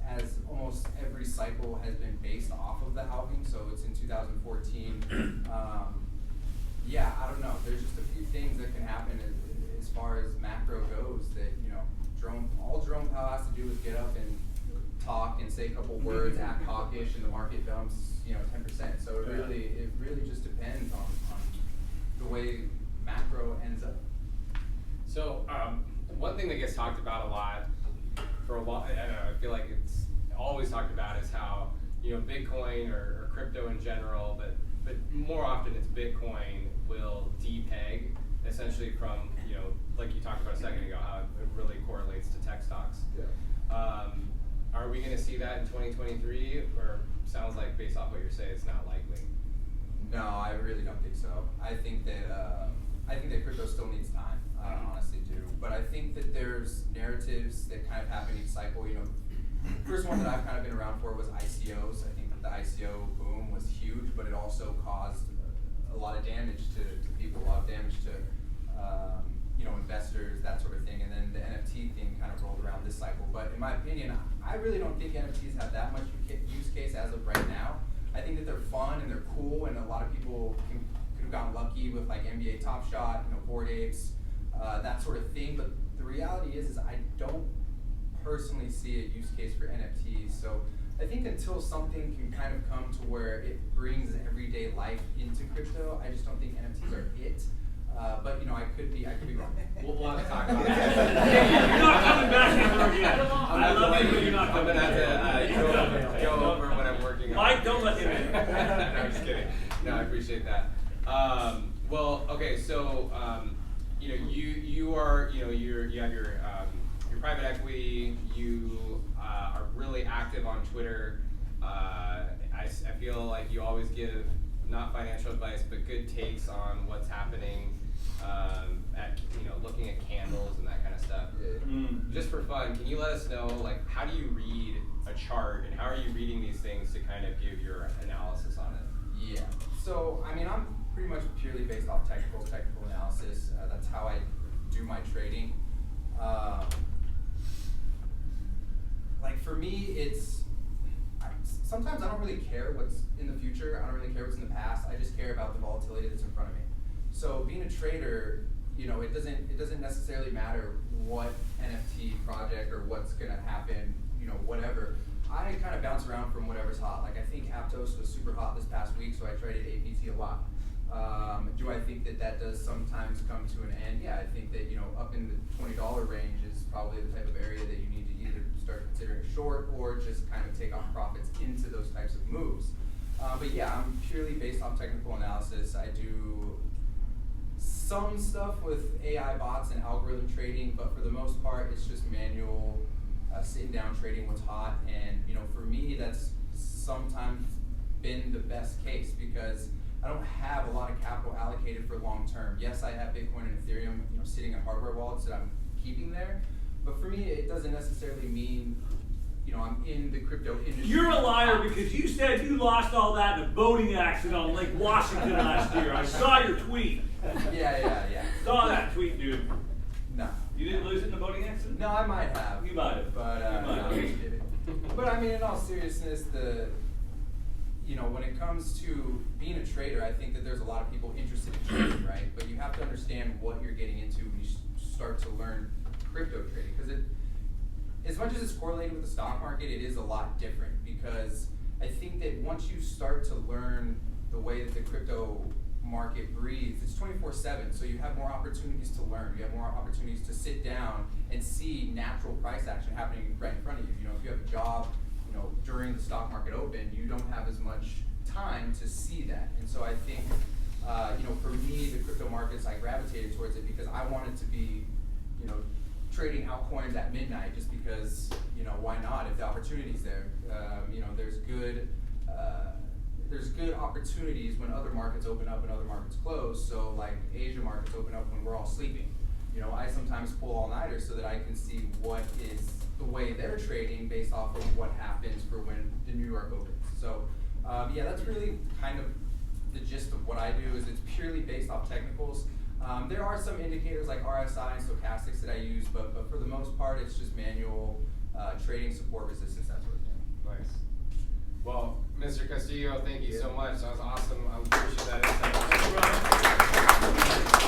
as almost every cycle has been based off of the halving. So it's in 2014. Yeah, I don't know. There's just a few things that can happen as far as macro goes that, you know, all Jerome Powell has to do is get up and talk and say a couple words, act hawkish, and the market dumps, you know, 10%. So it really just depends on the way macro ends up. So one thing that gets talked about a lot for a while, I don't know, I feel like it's always talked about, is how, you know, Bitcoin or crypto in general, but more often it's Bitcoin will depeg essentially from, you know, like you talked about a second ago, how it really correlates to tech stocks. Yeah. Are we going to see that in 2023, or sounds like based off what you're saying, it's not likely? No, I really don't think so. I think that crypto still needs time. I honestly do. But I think that there's narratives that kind of happen each cycle. You know, first one that I've kind of been around for was ICOs. I think that the ICO boom was huge, but it also caused a lot of damage to people, a lot of damage to you know, investors, that sort of thing. And then the NFT thing kind of rolled around this cycle. But in my opinion, I really don't think NFTs have that much use case as of right now. I think that they're fun and they're cool, and a lot of people could have gotten lucky with like NBA Top Shot, you know, Bored Apes, that sort of thing. But the reality is I don't personally see a use case for NFTs. So I think until something can kind of come to where it brings everyday life into crypto, I just don't think NFTs are it. But you know, I could be wrong. We'll have to talk about You're that. not coming back ever again. I love you, but you're not I'm coming gonna back. have to go over what I'm working on. Mike, don't let him in. No, I'm just kidding. No, I appreciate that. Well, okay, so you know, you are, you know, you have your private equity. You are really active on Twitter. I feel like you always give not financial advice, but good takes on what's happening at looking at candles and that kind of stuff. Just for fun, can you let us know like how do you read a chart and how are you reading these things to kind of give your analysis on it? Yeah. So I mean, I'm pretty much purely based off technical analysis. That's how I do my trading. Like for me, sometimes I don't really care what's in the future. I don't really care what's in the past. I just care about the volatility that's in front of me. So being a trader, it doesn't necessarily matter what NFT project or what's gonna happen, whatever. I kind of bounce around from whatever's hot. Like I think Aptos was super hot this past week, so I traded APT a lot. Do I think that does sometimes come to an end? Yeah, I think that up in the $20 range is probably the type of area that you need to either start considering short or just kind of take on profits into those types of moves. But yeah, I'm purely based off technical analysis. I do some stuff with AI bots and algorithm trading, but for the most part, it's just manual, sitting down trading what's hot. And for me, that's sometimes been the best case because I don't have a lot of capital allocated for long term. Yes, I have Bitcoin and Ethereum, sitting in hardware wallets that I'm keeping there. But for me, it doesn't necessarily mean, I'm in the crypto industry. You're a liar because you said you lost all that in a boating accident on Lake Washington last year. I saw your tweet. Yeah. Saw that tweet, dude. No. You didn't lose it in a boating accident? No, I might have. You might have. But, no, I'm just kidding. But I mean, in all seriousness, when it comes to being a trader, I think that there's a lot of people interested in trading, right? But you have to understand what you're getting into when you start to learn crypto trading. Because as much as it's correlated with the stock market, it is a lot different. Because I think that once you start to learn the way that the crypto market breathes, it's 24/7. So you have more opportunities to learn. You have more opportunities to sit down and see natural price action happening right in front of you. If you have a job, during the stock market open, you don't have as much time to see that. And so I think, for me, the crypto markets, I gravitated towards it because I wanted to be, trading altcoins at midnight just because, why not? If the opportunity's there, there's good opportunities when other markets open up and other markets close. So like Asia markets open up when we're all sleeping. I sometimes pull all-nighters so that I can see what is the way they're trading based off of what happens for when the New York opens. So yeah, that's really kind of the gist of what I do. Is it's purely based off technicals. There are some indicators like RSI and stochastics that I use, but for the most part, it's just manual trading, support, resistance, that sort of thing. Nice. Well, Mr. Castillo, thank you so much. That was awesome. I appreciate that insight. All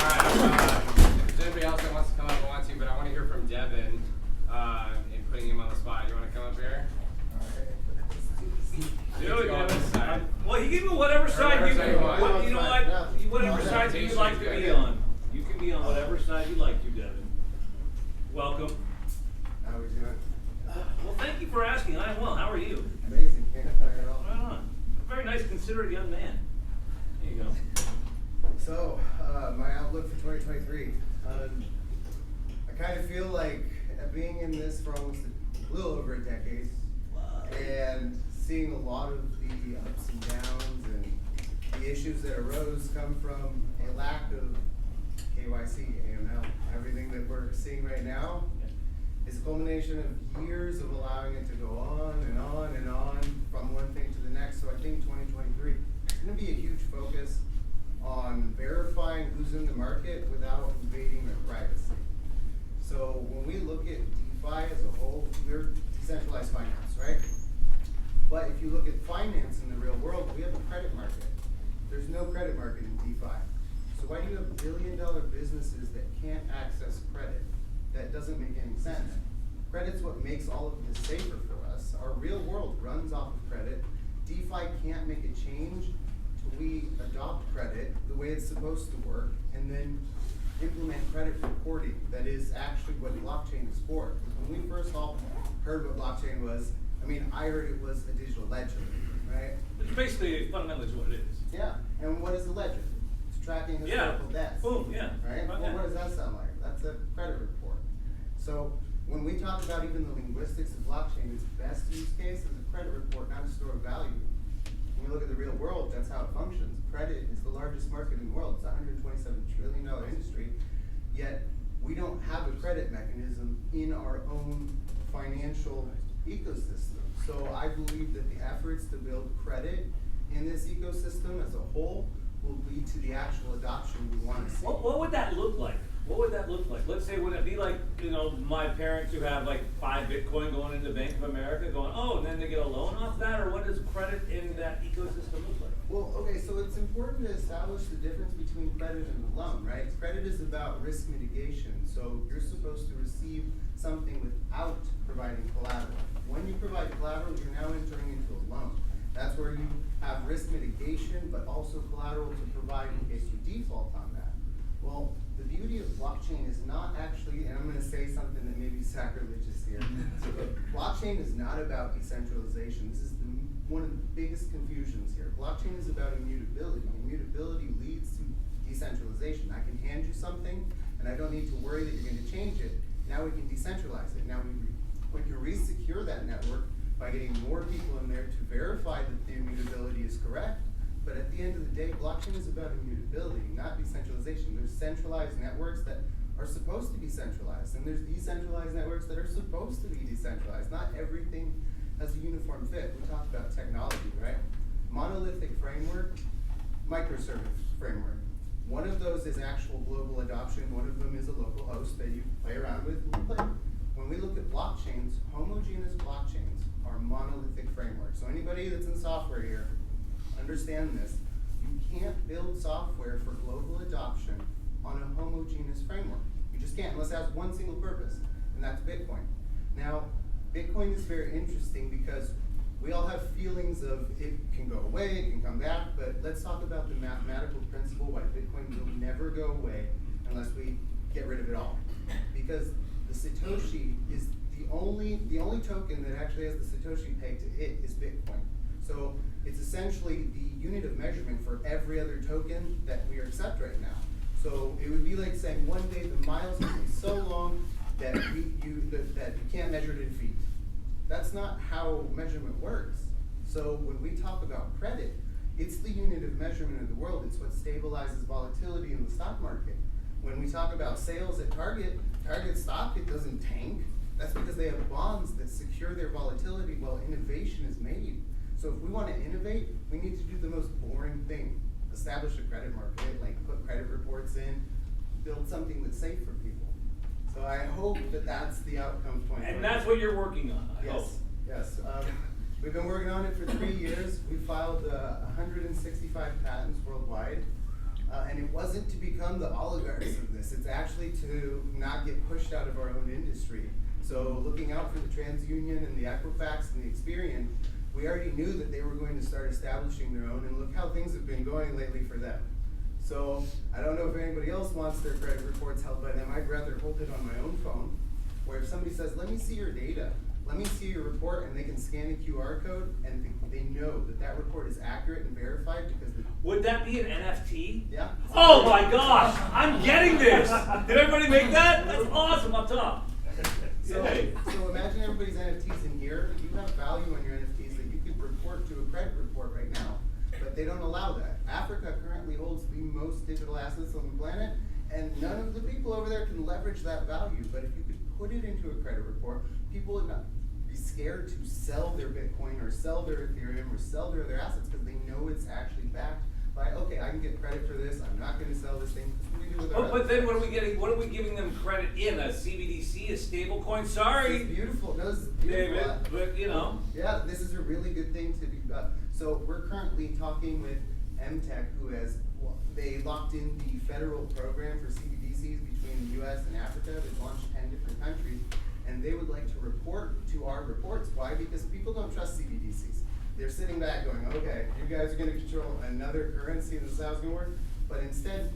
right. If there's anybody else that wants to come up, I want to, but I want to hear from Devin and putting him on the spot. You want to come up here? Do it, Devin. Well, you can go whatever side you want. Whatever side you like to be on. You can be on whatever side you like to, Devin. Welcome. How are we doing? Well, thank you for asking. I am well. How are you? Amazing. Can't complain at all. Right on. A very nice, considerate young man. There you go. So, my outlook for 2023. I kind of feel like being in this for almost a little over a decade and seeing a lot of the ups and downs and the issues that arose come from a lack of KYC, AML. Everything that we're seeing right now is a culmination of years of allowing it to go on and on and on from one thing to the next. So I think 2023 is going to be a huge focus on verifying who's in the market without invading their privacy. So when we look at DeFi as a whole, we're decentralized finance, right? But if you look at finance in the real world, we have a credit market. There's no credit market in DeFi. So why do you have billion-dollar businesses that can't access credit? That doesn't make any sense. Credit's what makes all of this safer for us. Our real world runs off of credit. DeFi can't make a change till we adopt credit the way it's supposed to work and then implement credit reporting. That is actually what blockchain is for. When we first all heard what blockchain was, I heard it was a digital ledger, right? It's basically, fundamentally, what it is. Yeah, and what is a ledger? It's tracking historical debts. Boom, yeah. Right? Well, what does that sound like? That's a credit report. So when we talk about even the linguistics of blockchain, its best use case is a credit report, not a store of value. When we look at the real world, that's how it functions. Credit is the largest market in the world. It's $120 $27 trillion industry, yet we don't have a credit mechanism in our own financial ecosystem. So I believe that the efforts to build credit in this ecosystem as a whole will lead to the actual adoption we want to see. What would that look like? What would that look like? Let's say, would it be like, you know, my parents who have like 5 Bitcoin going into Bank of America going, oh, and then they get a loan off that? Or what does credit in that ecosystem look like? Well, okay, so it's important to establish the difference between credit and a loan, right? Credit is about risk mitigation, so you're supposed to receive something without providing collateral. When you provide collateral, you're now entering into a loan. That's where you have risk mitigation, but also collateral to provide in case you default on that. Well, the beauty of blockchain is not actually, and I'm going to say something that may be sacrilegious here. So blockchain is not about decentralization. This is one of the biggest confusions here. Blockchain is about immutability. Immutability leads to decentralization. I can hand you something, and I don't need to worry that you're going to change it. Now we can decentralize it. Now we can re-secure that network by getting more people in there to verify that the immutability is correct. But at the end of the day, blockchain is about immutability, not decentralization. There's centralized networks that are supposed to be centralized, and there's decentralized networks that are supposed to be decentralized. Not everything has a uniform fit. We talk about technology, right? Monolithic framework, microservice framework. One of those is actual global adoption. One of them is a local host that you play around with and you play. When we look at blockchains, homogeneous blockchains are monolithic frameworks. So anybody that's in software here, understand this. You can't build software for global adoption on a homogeneous framework. You just can't, unless it has one single purpose, and that's Bitcoin. Now, Bitcoin is very interesting because we all have feelings of it can go away, it can come back, but let's talk about the mathematical principle why Bitcoin will never go away unless we get rid of it all. Because the Satoshi is the only token that actually has the Satoshi pegged to it is Bitcoin. So it's essentially the unit of measurement for every other token that we accept right now. So it would be like saying one day the miles will be so long that you can't measure it in feet. That's not how measurement works. So when we talk about credit, it's the unit of measurement of the world. It's what stabilizes volatility in the stock market. When we talk about sales at Target stock, it doesn't tank. That's because they have bonds that secure their volatility while innovation is made. So if we want to innovate, we need to do the most boring thing. Establish a credit market, like put credit reports in, build something that's safe for people. So I hope that that's the outcome of 2020. And that's what you're working on, I hope. Yes. We've been working on it for 3 years. We filed 165 patents worldwide. And it wasn't to become the oligarchs of this. It's actually to not get pushed out of our own industry. So looking out for the TransUnion and the Equifax and the Experian, we already knew that they were going to start establishing their own, and look how things have been going lately for them. So I don't know if anybody else wants their credit reports held by them. I'd rather hold it on my own phone, where if somebody says, let me see your data, let me see your report, and they can scan a QR code, and they know that that report is accurate and verified because the... Would that be an NFT? Yeah. Oh my gosh, I'm getting this. Did everybody make that? That's awesome up top. So imagine everybody's NFTs in here. You have value on your NFTs that you could report to a credit report right now, but they don't allow that. Africa currently holds the most digital assets on the planet, and none of the people over there can leverage that value. But if you could put it into a credit report, people would not be scared to sell their Bitcoin or sell their Ethereum or sell their other assets because they know it's actually backed by, okay, I can get credit for this, I'm not going to sell this thing. What do we do with our But then what are we giving them credit in? A CBDC, a stable coin? Sorry. It's beautiful. No, this is beautiful. David, but you know. Yeah, this is a really good thing to do. So we're currently talking with MTech, who has, they locked in the federal program for CBDCs between the US and Africa. They've launched 10 different countries, and they would like to report to our reports. Why? Because people don't trust CBDCs. They're sitting back going, okay, you guys are going to control another currency, and this is how it's going to work. But instead,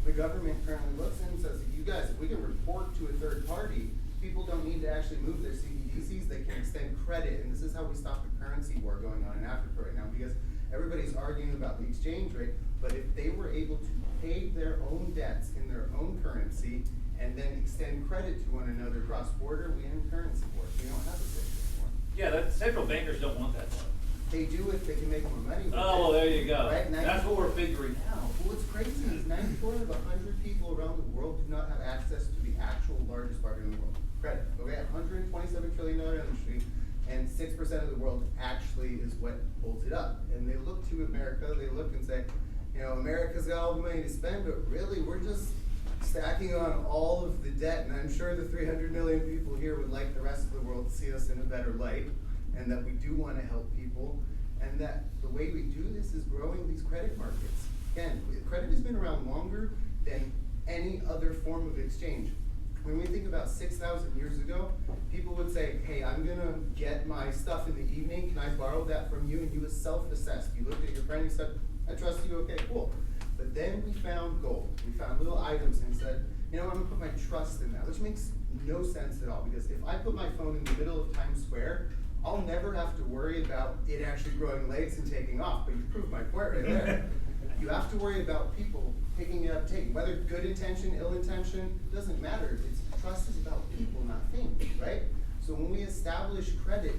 the government currently looks in and says, you guys, if we can report to a third party, people don't need to actually move their CBDCs, they can extend credit. And this is how we stop the currency war going on in Africa right now, because everybody's arguing about the exchange rate, but if they were able to pay their own debts in their own currency and then extend credit to one another cross-border, we end currency wars. We don't have a system anymore. Yeah, central bankers don't want that. They do if they can make more money with it. Oh, well, there you go. Right? That's what we're figuring out. Well, it's crazy is 94 out of 100 people around the world do not have access to the actual largest market in the world, credit. Okay, $127 trillion industry, and 6% of the world actually is what holds it up. And they look to America, they look and say, you know, America's got all the money to spend, but really we're just stacking on all of the debt. And I'm sure the 300 million people here would like the rest of the world to see us in a better light, and that we do want to help people, and that the way we do this is growing these credit markets. Again, credit has been around longer than any other form of exchange. When we think about 6,000 years ago, people would say, hey, I'm gonna get my stuff in the evening, can I borrow that from you? And you self-assessed. You looked at your friend, you said, I trust you, okay, cool. But then we found gold. We found little items and said, you know, I'm gonna put my trust in that, which makes no sense at all, because if I put my phone in the middle of Times Square, I'll never have to worry about it actually growing legs and taking off, but you proved my point right there. You have to worry about people picking it up, taking, whether good intention, ill intention, doesn't matter. Trust is about people, not things, right? So when we establish credit,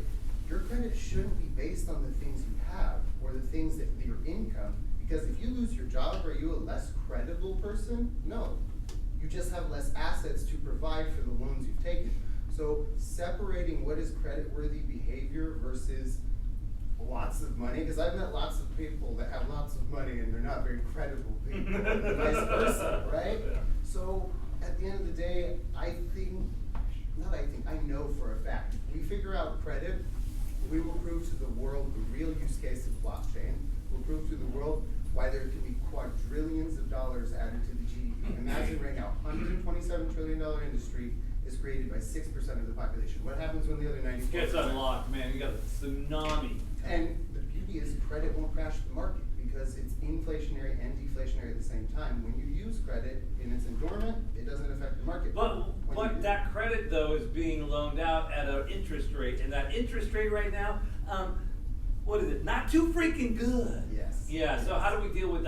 your credit shouldn't be based on the things you have or the things that your income, because if you lose your job, are you a less credible person? No. You just have less assets to provide for the loans you've taken. So separating what is credit-worthy behavior versus lots of money, because I've met lots of people that have lots of money and they're not very credible people, vice versa, right? So at the end of the day, I know for a fact, if we figure out credit, we will prove to the world the real use case of blockchain. We'll prove to the world why there can be quadrillions of dollars added to the GDP. Imagine right now, $127 trillion industry is created by 6% of the population. What happens when the other 94%? Gets unlocked, man. You got a tsunami. And the beauty is credit won't crash the market because it's inflationary and deflationary at the same time. When you use credit and it's dormant, it doesn't affect the market. But that credit though is being loaned out at an interest rate, and that interest rate right now, what is it? Not too freaking good. Yes. Yeah. So how do we deal with?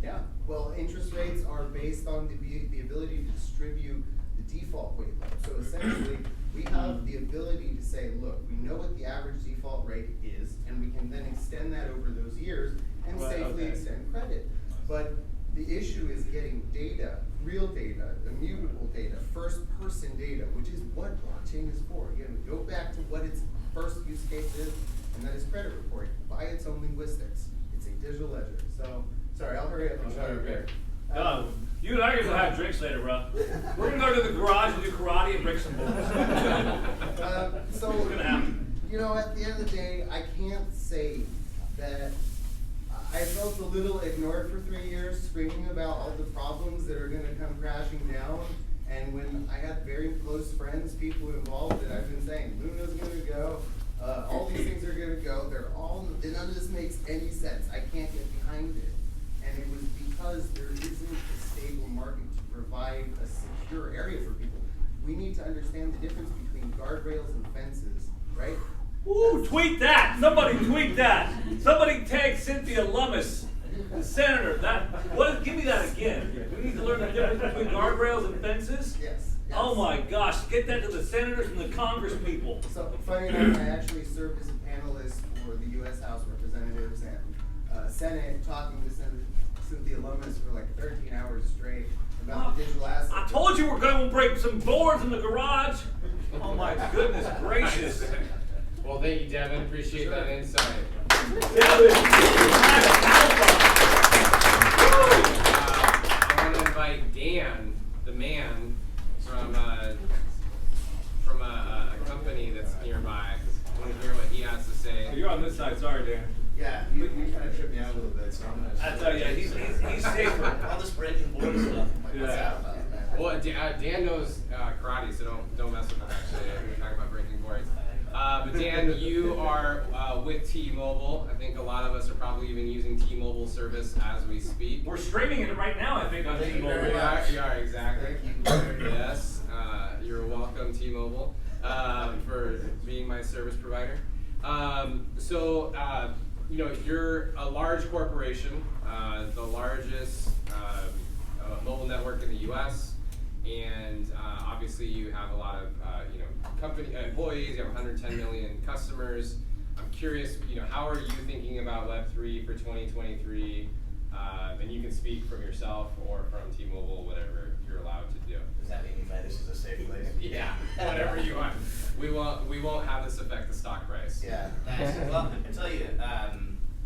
Yeah. Well, interest rates are based on the ability to distribute the default weight load. So essentially, we have the ability to say, look, we know what the average default rate is, and we can then extend that over those years and safely extend credit. But the issue is getting data, real data, immutable data, first-person data, which is what blockchain is for. Again, we go back to what its first use case is, and that is credit reporting by its own linguistics. It's a digital ledger. So, sorry, I'll hurry up and show you here. You and I are gonna have drinks later, bro. We're gonna go to the garage and do karate and break some balls. So, What's gonna happen? You know, at the end of the day, I can't say that I felt a little ignored for 3 years, screaming about all the problems that are gonna come crashing down. And when I had very close friends, people involved, that I've been saying, Luna's gonna go, all these things are gonna go, none of this makes any sense. I can't get behind it. And it was because there isn't a stable market to provide a secure area for people. We need to understand the difference between guardrails and fences, right? Ooh, tweet that! Somebody tweet that! Somebody tag Cynthia Lummis, the senator. Give me that again. We need to learn the difference between guardrails and fences? Yes. Oh my gosh, get that to the senators and the Congress people. So, funny enough, I actually served as a panelist for the U.S. House Representatives and Senate, talking to Senator Cynthia Lummis for like 13 hours straight about the digital assets. I told you we're going to break some boards in the garage. Oh my goodness gracious. Well, thank you, Devin. Appreciate that insight. Devin, I want to invite Dan, the man, from a company that's nearby. I want to hear what he has to say. you're on this side. Sorry, Dan. Yeah, you kind of tripped me out a little bit, so I'm gonna. I tell you, he's safer. All this breaking board stuff. Like, what's Yeah. that about, man? Well, Dan knows karate, so don't mess with him. Actually, we're talking about breaking boards. But Dan, you are with T-Mobile. I think a lot of us are probably even using T-Mobile service as we speak. We're streaming it right now, I think, on Thank you T-Mobile. very much. You are exactly. Thank you. Yes, you're welcome, T-Mobile, for being my service provider. You know, you're a large corporation, the largest mobile network in the U.S., and obviously you have a lot of company employees. You have 110 million customers. I'm curious, how are you thinking about Web3 for 2023? And you can speak from yourself or from T-Mobile, whatever you're allowed to do. Does that mean this is a safe place? Yeah, whatever you want. We won't have this affect the stock price. Yeah, nice. Well, I tell you,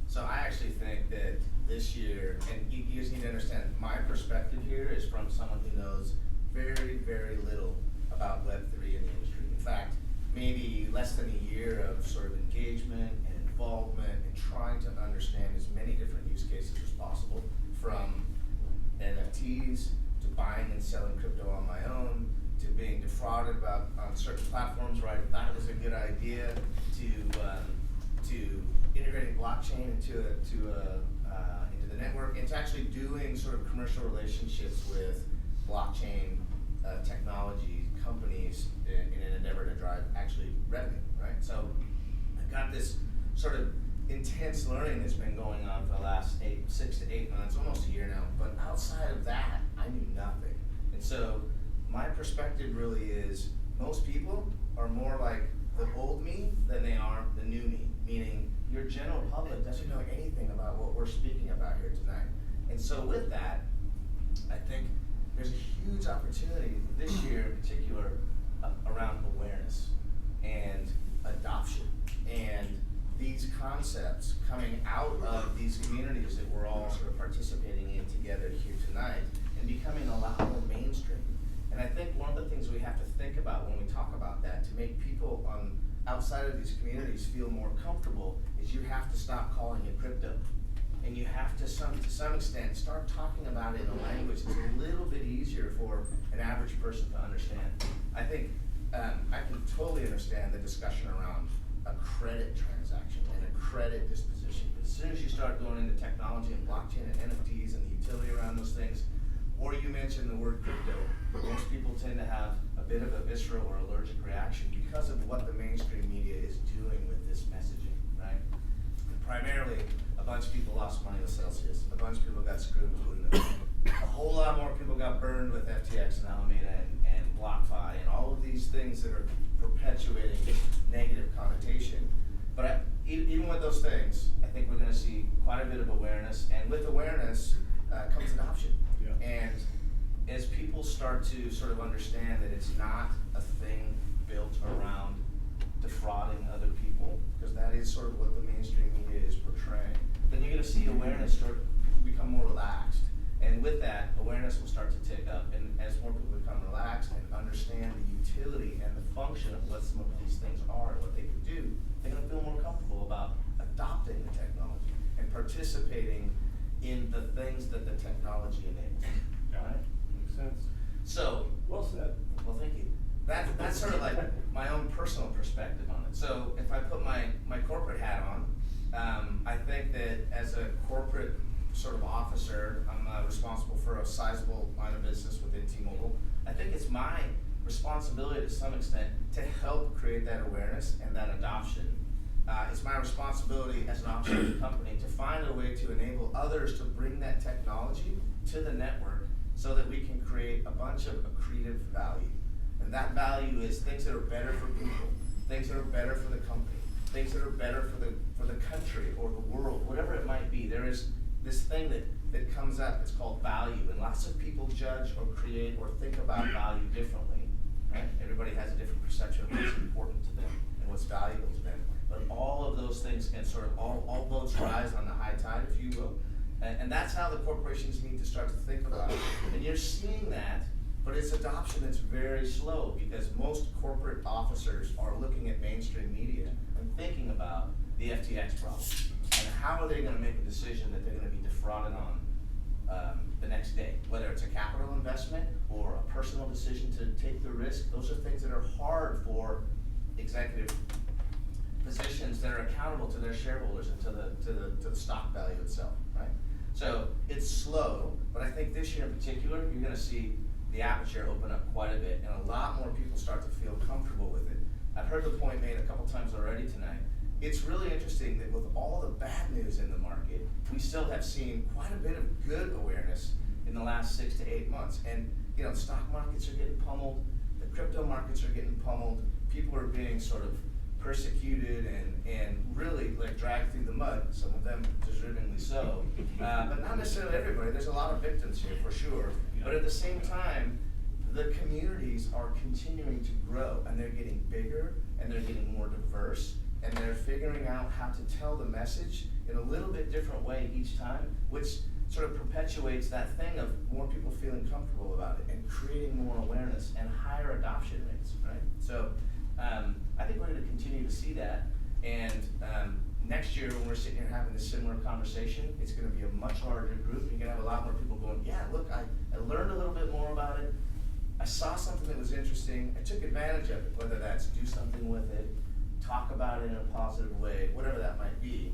so I actually think that this year, and you just need to understand, my perspective here is from someone who knows very, very little about Web3 in the industry. In fact, maybe less than a year of sort of engagement and involvement and trying to understand as many different use cases as possible, from NFTs to buying and selling crypto on my own, to being defrauded on certain platforms where I thought it was a good idea, to integrating blockchain into the network, and to actually doing sort of commercial relationships with blockchain technology companies in an endeavor to drive actually revenue, right? So I've got this sort of intense learning that's been going on for the last 6 to 8 months, almost a year now, but outside of that, I knew nothing. And so my perspective really is, most people are more like the old me than they are the new me, meaning your general public doesn't know anything about what we're speaking about here tonight. And so with that, I think there's a huge opportunity this year in particular around awareness and adoption, and these concepts coming out of these communities that we're all sort of participating in together here tonight and becoming a lot more mainstream. And I think one of the things we have to think about when we talk about that, to make people on outside of these communities feel more comfortable, is you have to stop calling it crypto. And you have to some extent start talking about it in a language that's a little bit easier for an average person to understand. I think I can totally understand the discussion around a credit transaction and a credit disposition. But as soon as you start going into technology and blockchain and NFTs and the utility around those things, or you mention the word crypto, most people tend to have a bit of a visceral or allergic reaction because of what the mainstream media is doing with this messaging, right? And primarily, a bunch of people lost money with Celsius. A bunch of people got screwed with Luna. A whole lot more people got burned with FTX and Alameda and BlockFi and all of these things that are perpetuating negative connotation. But even with those things, I think we're going to see quite a bit of awareness, and with awareness comes adoption. Yeah. And as people start to sort of understand that it's not a thing built around defrauding other people, because that is sort of what the mainstream media is portraying, then you're going to see awareness start to become more relaxed. And with that, awareness will start to tick up. And as more people become relaxed and understand the utility and the function of what some of these things are and what they can do, they're going to feel more comfortable about adopting the technology and participating in the things that the technology enables. Yeah. Right? Makes sense. So, Well said. well, thank you. That's sort of like my own personal perspective on it. So if I put my corporate hat on, I think that as a corporate sort of officer, I'm responsible for a sizable line of business within T-Mobile. I think it's my responsibility to some extent to help create that awareness and that adoption. It's my responsibility as an officer of the company to find a way to enable others to bring that technology to the network so that we can create a bunch of accretive value. And that value is things that are better for people, things that are better for the company, things that are better for the country or the world, whatever it might be. There is this thing that comes up, it's called value, and lots of people judge or create or think about value differently, right? Everybody has a different perception of what's important to them and what's valuable to them. But all of those things can sort of, all boats rise on the high tide, if you will. And that's how the corporations need to start to think about it. And you're seeing that, but it's adoption that's very slow, because most corporate officers are looking at mainstream media and thinking about the FTX problem. And how are they going to make a decision that they're going to be defrauded on the next day? Whether it's a capital investment or a personal decision to take the risk, those are things that are hard for executive positions that are accountable to their shareholders and to the stock value itself, right? So it's slow, but I think this year in particular, you're going to see the aperture open up quite a bit, and a lot more people start to feel comfortable with it. I've heard the point made a couple times already tonight. It's really interesting that with all the bad news in the market, we still have seen quite a bit of good awareness in the last 6 to 8 months. And stock markets are getting pummeled, the crypto markets are getting pummeled, people are being sort of persecuted and really like dragged through the mud, some of them deservingly so. but not necessarily everybody. There's a lot of victims here for sure. But at the same time, the communities are continuing to grow, and they're getting bigger, and they're getting more diverse, and they're figuring out how to tell the message in a little bit different way each time, which sort of perpetuates that thing of more people feeling comfortable about it and creating more awareness and higher adoption rates, right? So I think we're going to continue to see that, and next year when we're sitting here having this similar conversation, it's going to be a much larger group. You're going to have a lot more people going, yeah, look, I learned a little bit more about it. I saw something that was interesting. I took advantage of it, whether that's do something with it, talk about it in a positive way, whatever that might be.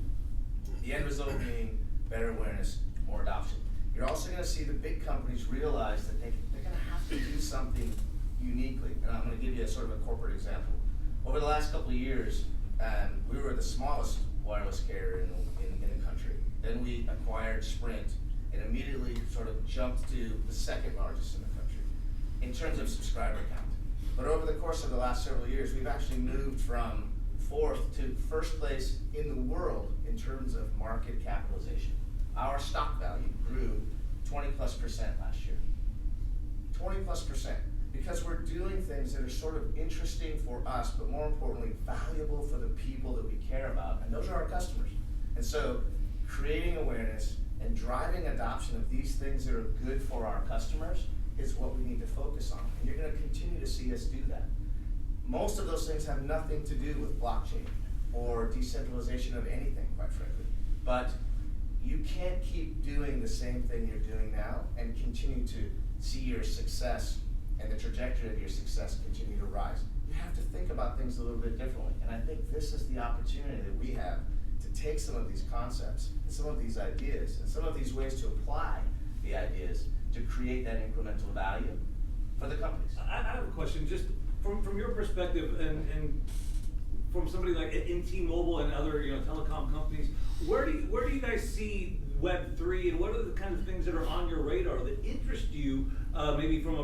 The end result being better awareness, more adoption. You're also going to see the big companies realize that they're going to have to do something uniquely. And I'm going to give you a sort of a corporate example. Over the last couple of years, we were the smallest wireless carrier in the country. Then we acquired Sprint and immediately sort of jumped to the second largest in the country in terms of subscriber count. But over the course of the last several years, we've actually moved from fourth to first place in the world in terms of market capitalization. Our stock value grew 20+% last year. 20+%. Because we're doing things that are sort of interesting for us, but more importantly, valuable for the people that we care about, and those are our customers. And so, creating awareness and driving adoption of these things that are good for our customers is what we need to focus on. And you're going to continue to see us do that. Most of those things have nothing to do with blockchain or decentralization of anything, quite frankly. But you can't keep doing the same thing you're doing now and continue to see your success and the trajectory of your success continue to rise. You have to think about things a little bit differently. And I think this is the opportunity that we have to take some of these concepts and some of these ideas and some of these ways to apply the ideas to create that incremental value for the companies. I have a question, just from your perspective and from somebody like in T-Mobile and other telecom companies, where do you guys see Web3 and what are the kinds of things that are on your radar that interest you, maybe from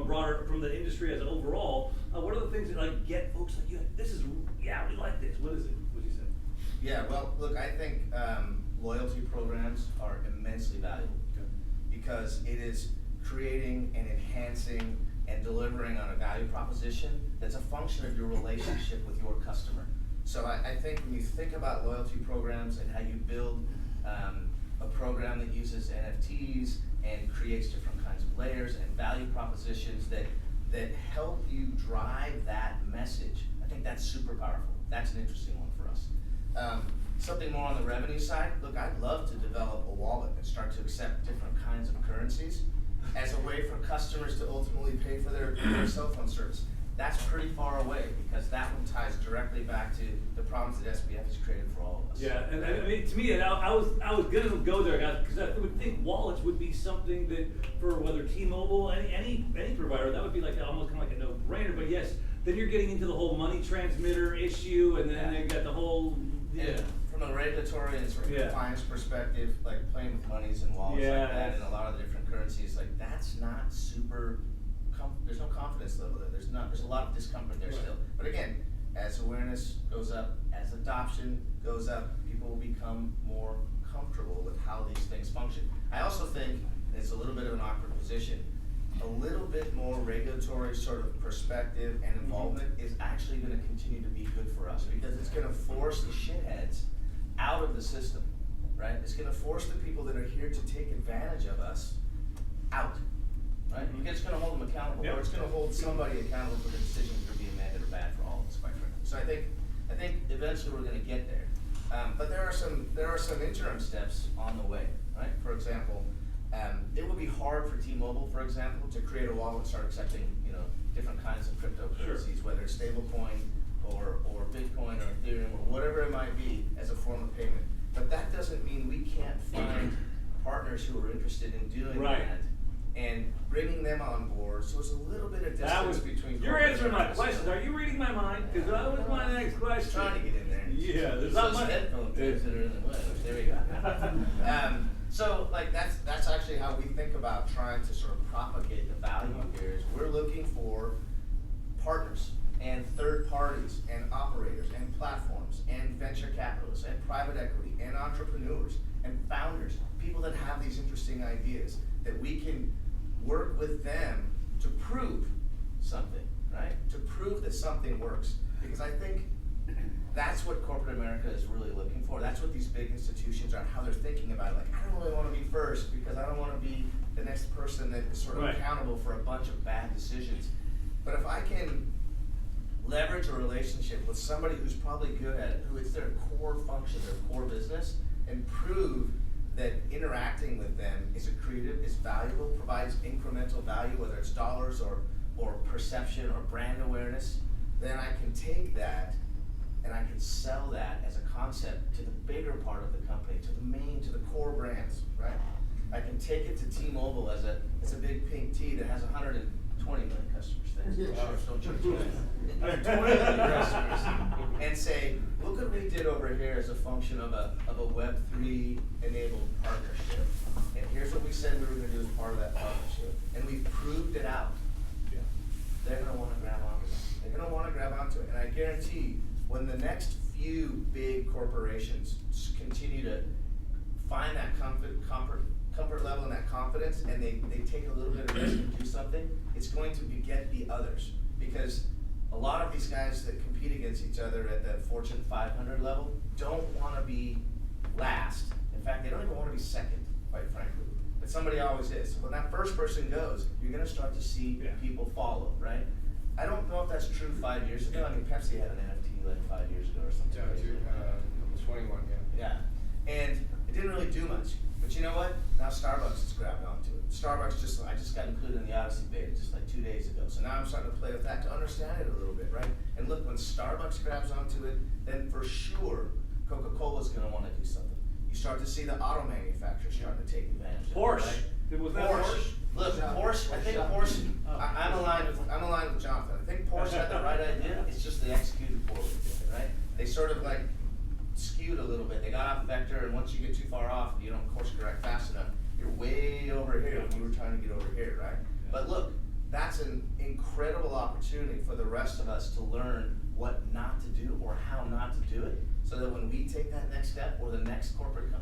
the industry as an overall? What are the things that get folks like you? We like this. What is it? What you say? Yeah, well, look, I think loyalty programs are immensely valuable because it is creating and enhancing and delivering on a value proposition that's a function of your relationship with your customer. So I think when you think about loyalty programs and how you build a program that uses NFTs and creates different kinds of layers and value propositions that help you drive that message, I think that's super powerful. That's an interesting one for us. Something more on the revenue side, look, I'd love to develop a wallet and start to accept different kinds of currencies as a way for customers to ultimately pay for their cell phone service. That's pretty far away because that one ties directly back to the problems that SBF has created for all of us. Yeah, and I mean, to me, I was gonna go there, guys, because I would think wallets would be something that for whether T-Mobile, any provider, that would be like almost kind of like a no-brainer. But yes, then you're getting into the whole money transmitter issue, and then you got the whole From a regulatory and sort of compliance perspective, like playing with monies and wallets like that, and a lot of the different currencies, like that's not super. There's no confidence level there. There's a lot of discomfort there still. But again, as awareness goes up, as adoption goes up, people will become more comfortable with how these things function. I also think, and it's a little bit of an awkward position, a little bit more regulatory sort of perspective and involvement is actually going to continue to be good for us because it's going to force the shitheads out of the system, right? It's going to force the people that are here to take advantage of us out. Right? Because it's going to hold them accountable, or it's going to hold somebody accountable for the decisions that are being made that are bad for all of us, quite frankly. So I think eventually we're going to get there. But there are some interim steps on the way, right? For example, it would be hard for T-Mobile, for example, to create a wallet and start accepting different kinds of cryptocurrencies, whether it's stablecoin or Bitcoin or Ethereum or whatever it might be as a form of payment. But that doesn't mean we can't find partners who are interested in doing that. And bringing them on board, so it's a little bit of distance between. You're answering my questions. Are you reading my mind? Because that was my next question. Trying to get in there. Yeah, there's not much. Headphone things that are in the way. There we go. So like that's actually how we think about trying to sort of propagate the value here. Is we're looking for partners and third parties and operators and platforms and venture capitalists and private equity and entrepreneurs and founders, people that have these challenging ideas, that we can work with them to prove something, right? To prove that something works. Because I think that's what corporate America is really looking for. That's what these big institutions are, how they're thinking about it. Like, I don't really want to be first because I don't want to be the next person that is sort of accountable for a bunch of bad decisions. But if I can leverage a relationship with somebody who's probably good at it, who it's their core function, their core business, and prove that interacting with them is accretive, is valuable, provides incremental value, whether it's dollars or perception or brand awareness, then I can take that and I can sell that as a concept to the bigger part of the company, to the core brands, right? I can take it to T-Mobile as a big pink T that has 120 million customers. Don't judge me. 120 million customers, and say, look what we did over here as a function of a Web3 enabled partnership. And here's what we said we were going to do as part of that partnership. And we've proved it out. Yeah. They're going to want to grab onto it. They're going to want to grab onto it. And I guarantee when the next few big corporations continue to find that comfort level and that confidence, and they take a little bit of risk and do something, it's going to beget the others. Because a lot of these guys that compete against each other at the Fortune 500 level don't want to be last. In fact, they don't even want to be second, quite frankly. But somebody always is. When that first person goes, you're going to start to see people follow, right? I don't know if that's true 5 years ago. I mean, Pepsi had an NFT like 5 years ago or something. Yeah, 21, yeah. Yeah, and it didn't really do much. But you know what? Now Starbucks has grabbed onto it. Starbucks I just got included in the Odyssey beta just like 2 days ago. So now I'm starting to play with that to understand it a little bit, right? And look, when Starbucks grabs onto it, then for sure Coca-Cola's going to want to do something. You start to see the auto manufacturers starting to take advantage of it, Porsche. right? Was that Porsche? Look, Porsche. I think Porsche. I'm aligned with Jonathan. I think Porsche had the right idea. It's just they executed poorly, right? They sort of like skewed a little bit. They got off vector, and once you get too far off, you don't course correct fast enough, you're way over here when you were trying to get over here, right? But look, that's an incredible opportunity for the rest of us to learn what not to do or how not to do it, so that when we take that next step, or the next corporate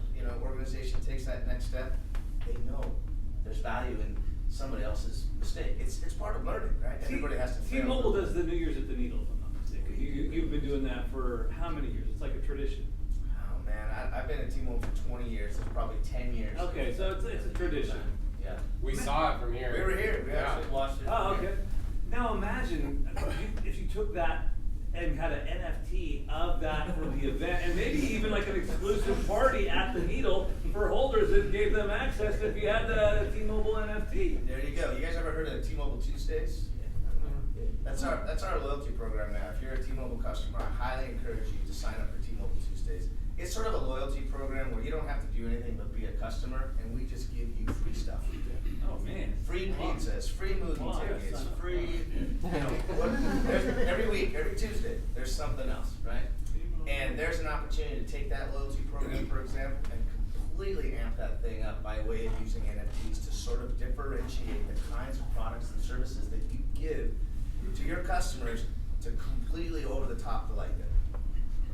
organization takes that next step, they know there's value in somebody else's mistake. It's part of learning, right? Everybody has to fail. T-Mobile does the New Year's at the Needle, if I'm not mistaken. You've been doing that for how many years? It's like a tradition. Oh man, I've been at T-Mobile for 20 years. It's probably 10 years. Okay, so it's a tradition. Yeah. We saw it from here. We were here. We actually watched it. Oh, okay. Now imagine if you took that and had an NFT of that for the event, and maybe even like an exclusive party at the Needle for holders that gave them access if you had the T-Mobile NFT. There you go. You guys ever heard of T-Mobile Tuesdays? That's our loyalty program now. If you're a T-Mobile customer, I highly encourage you to sign up for T-Mobile Tuesdays. It's sort of a loyalty program where you don't have to do anything but be a customer, and we just give you free stuff. Oh man. Free pizzas, free movie Wow, tickets, that's not- free, every week, every Tuesday, there's something else, right? And there's an opportunity to take that loyalty program, for example, and completely amp that thing up by way of using NFTs to sort of differentiate the kinds of products and services that you give to your customers to completely over the top delight them,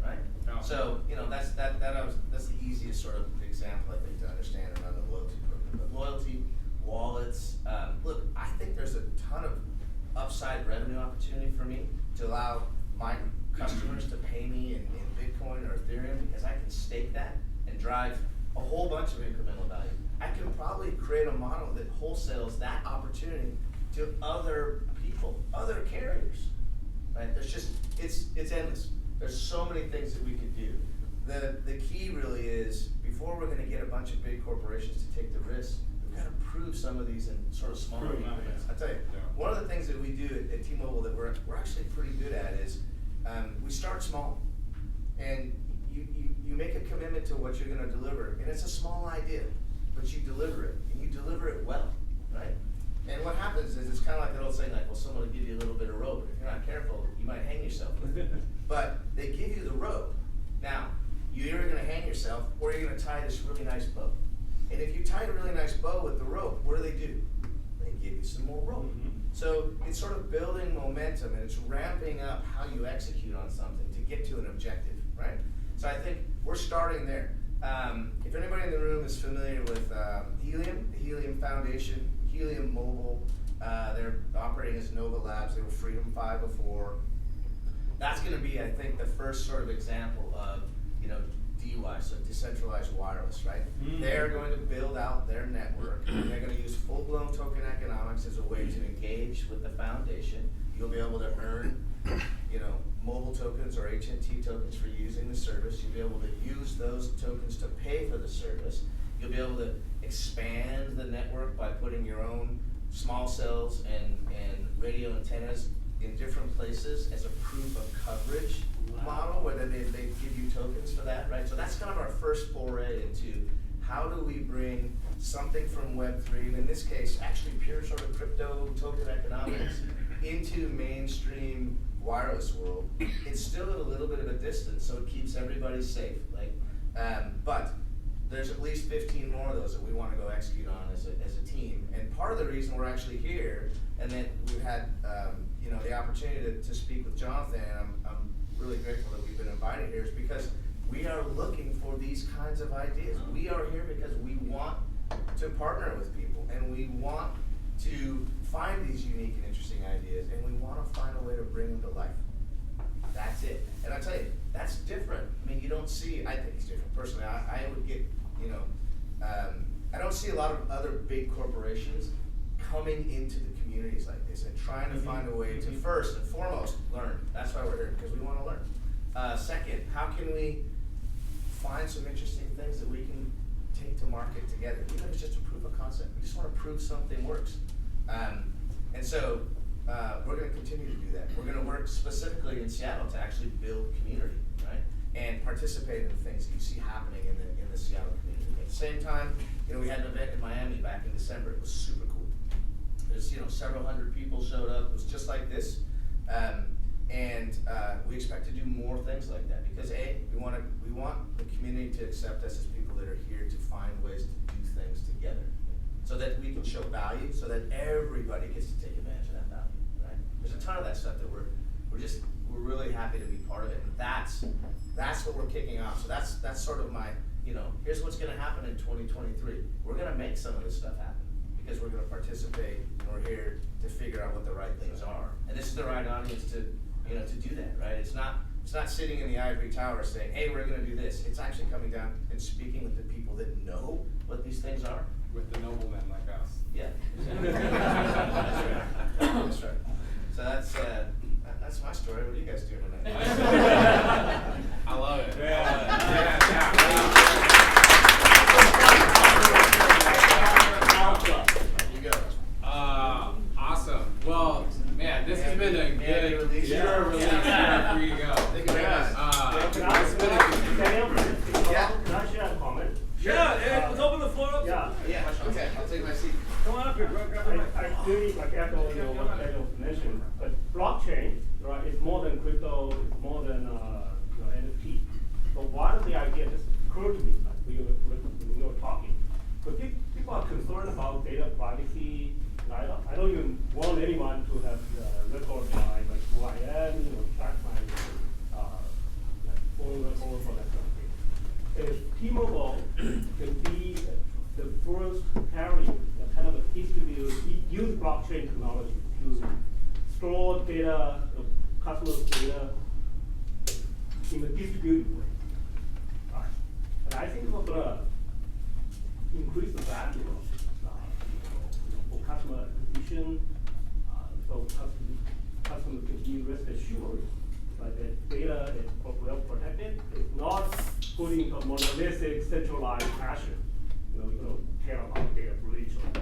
right? Oh. So, that's the easiest sort of example, I think, to understand around the loyalty program. But loyalty, wallets, look, I think there's a ton of upside revenue opportunity for me to allow my customers to pay me in Bitcoin or Ethereum, because I can stake that and drive a whole bunch of incremental value. I can probably create a model that wholesales that opportunity to other people, other carriers, right? There's just, it's endless. There's so many things that we could do. The key really is, before we're gonna get a bunch of big corporations to take the risk, we've gotta prove some of these in sort of smaller increments. I tell you, one of the things that we do at T-Mobile that we're actually pretty good at is, we start small. And you make a commitment to what you're gonna deliver, and it's a small idea, but you deliver it, and you deliver it well, right? And what happens is, it's kind of like that old saying, like, well, someone will give you a little bit of rope. If you're not careful, you might hang yourself with it. But they give you the rope. Now, you're either gonna hang yourself, or you're gonna tie this really nice bow. And if you tie a really nice bow with the rope, what do? They give you some more rope. Mm-hmm. So it's sort of building momentum, and it's ramping up how you execute on something to get to an objective, right? So I think we're starting there. If anybody in the room is familiar with helium, the operating as Nova Labs. They were Freedom 5 before. That's going to be, I think, the first sort of example of, you know, DUI, so decentralized wireless, right? They're going to build out their network, and they're going to use full-blown token economics as a way to engage with the foundation. You'll be able to earn, you know, mobile tokens or HNT tokens for using the service. You'll be able to use those tokens to pay for the service. You'll be able to expand the network by putting your own small cells and radio antennas in different places as a proof of coverage model, where they give you tokens for that, right? So that's kind of our first foray into how do we bring something from Web3, and in this case, actually pure sort of crypto token economics, into mainstream wireless world. It's still at a little bit of a distance, so it keeps everybody safe. Like, but there's at least 15 more of those that we want to go execute on as a team. And part of the reason we're actually here, and that we've had you know, the opportunity to speak with Jonathan, and I'm really grateful that we've been invited here, is because we are looking for these kinds of ideas. We are here because we want to partner with people, and we want to find these unique and interesting ideas, and we want to find a way to bring them to life. That's it. And I tell you, that's different. I mean, you don't see, I think it's different. Personally, I would get, you know, I don't see a lot of other big corporations coming into the communities like this and trying to find a way to first and foremost learn. That's why we're here, because we want to learn. Second, how can we find some interesting things that we can take to market together? Even if it's just a proof of concept, we just want to prove something works. And so we're going to continue to do that. We're going to work specifically in Seattle to actually build community, right? And participate in the things that you see happening in the Seattle community. At the same time, you know, we had an event in Miami back in December. It was super cool. There's, you know, several hundred people showed up. It was just like this. And we expect to do more things like that because we want the community to accept us as people that are here to find ways to do things together, so that we can show value, so that everybody gets to take advantage of that value. Right? There's a ton of that stuff that we're really happy to be part of it, and that's what we're kicking off. So that's sort of my, you know, here's what's going to happen in 2023. We're going to make some of this stuff happen because we're going to participate, and we're here to figure out what the right things are, and this is the right audience to, you know, to do that, right? It's not sitting in the ivory tower saying, hey, we're going to do this. It's actually coming down and speaking with the people that know what these things are. With the noblemen like us. Yeah. That's right. That's right. So that's my story. What are you guys doing tonight? I love it. You go. Awesome. Well, man, this has been a good release. year release for you to go. Thank you very much. Can I share a comment? Yeah, let's open the floor up. Yeah. Yeah. Okay. I'll take my seat. Come on up here, grab the mic. I really like echo what Daniel mentioned, but blockchain, right, is more than crypto, it's more than NFT. But one of the ideas just occurred to me when we were talking. But people are concerned about data privacy. I don't even want anyone to have record my like who I am, track my phone record for that sort of thing. If T-Mobile can be the first carrier, kind of a distributor, use blockchain technology to store data, customers' data in a distributed way. Right. And I think we're going to increase the value for customer acquisition, so customers can be rest assured that the data is well protected. It's not put into a monolithic, centralized fashion. Care about data breach or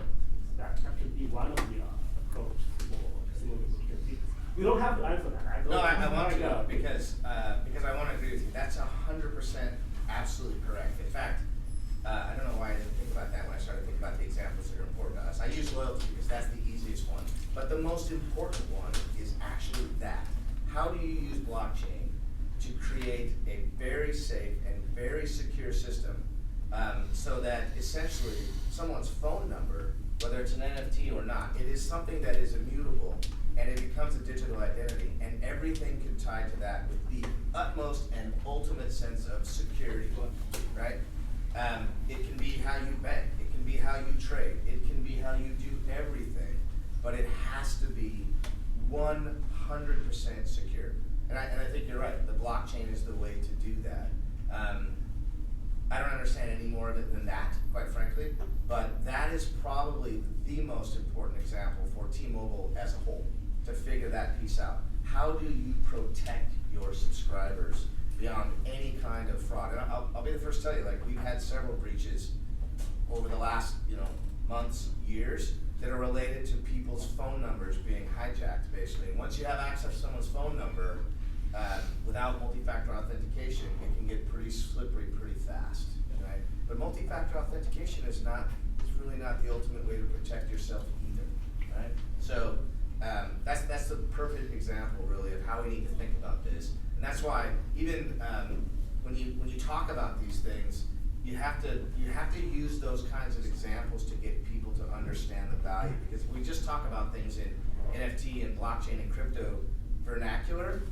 that should be one of the approach for similar security. You don't have to answer that. I want to know because I want to agree with you. That's 100% absolutely correct. In fact, I don't know why I didn't think about that when I started thinking about the examples that are important to us. I use loyalty because that's the easiest one. But the most important one is actually that. How do you use blockchain to create a very safe and very secure system so that essentially someone's phone number, whether it's an NFT or not, it is something that is immutable and it becomes a digital identity, and everything can tie to that with the utmost and ultimate sense of security, right? It can be how you bank, it can be how you trade, it can be how you do everything, but it has to be 100% secure. And I think you're right, the blockchain is the way to do that. I don't understand any more of it than that, quite frankly, but that is probably the most important example for T-Mobile as a whole, to figure that piece out. How do you protect your subscribers beyond any kind of fraud? And I'll be the first to tell you, like, we've had several breaches over the last, months, years, that are related to people's phone numbers being hijacked, basically. And once you have access to someone's phone number, without multi-factor authentication, it can get pretty slippery pretty fast, right? But multi-factor authentication is really not the ultimate way to protect yourself either, right? So that's the perfect example, really, of how we need to think about this. And that's why even when you talk about these things, you have to use those kinds of examples to get people to understand the value. Because if we just talk about things in NFT and blockchain and crypto vernacular,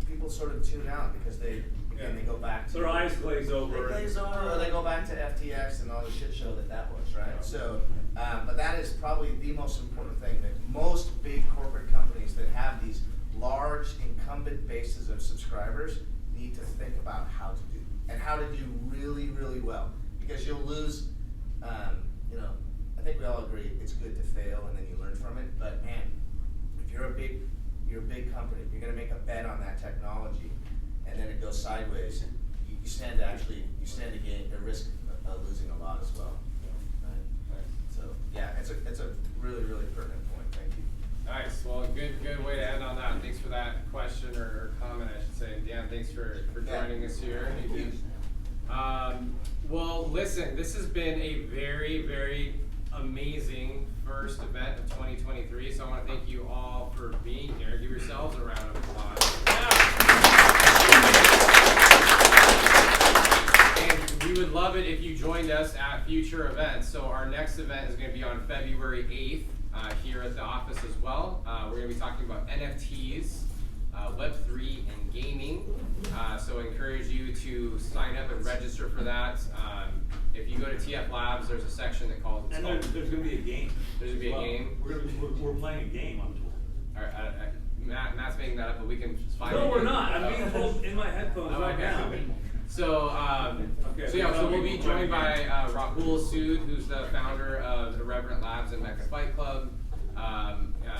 people sort of tune out because they go back to Their eyes glaze over. They glaze over, or they go back to FTX and all the shit show that was, right? So, but that is probably the most important thing that most big corporate companies that have these large incumbent bases of subscribers need to think about how to do, and how to do really, really well. Because you'll lose, I think we all agree it's good to fail and then you learn from it. But man, if you're a big company, you're going to make a bet on that technology, and then it goes sideways, you stand to gain the risk of losing a lot as well. Right? So yeah, it's a really, really pertinent point. Thank you. Nice. Well, good way to end on that. Thanks for that question or comment, I should say. And Dan, thanks for joining us here. Thank you. Well, listen, this has been a very, very amazing first event of 2023. So I want to thank you all for being here. Give yourselves a round of applause. And we would love it if you joined us at future events. So our next event is going to be on February 8th. Here at the office as well. We're going to be talking about NFTs, Web3, and gaming. So I encourage you to sign up and register for that. If you go to TF Labs, there's a section that calls. And there's going to be a game. There's going to be a game. We're playing a game on tour. All right, Matt's making that up, but we can find it. No, we're not. I'm being told in my headphones right now. So, so we'll be joined by Rahul Sood, who's the founder of Irreverent Labs and Mecca Fight Club.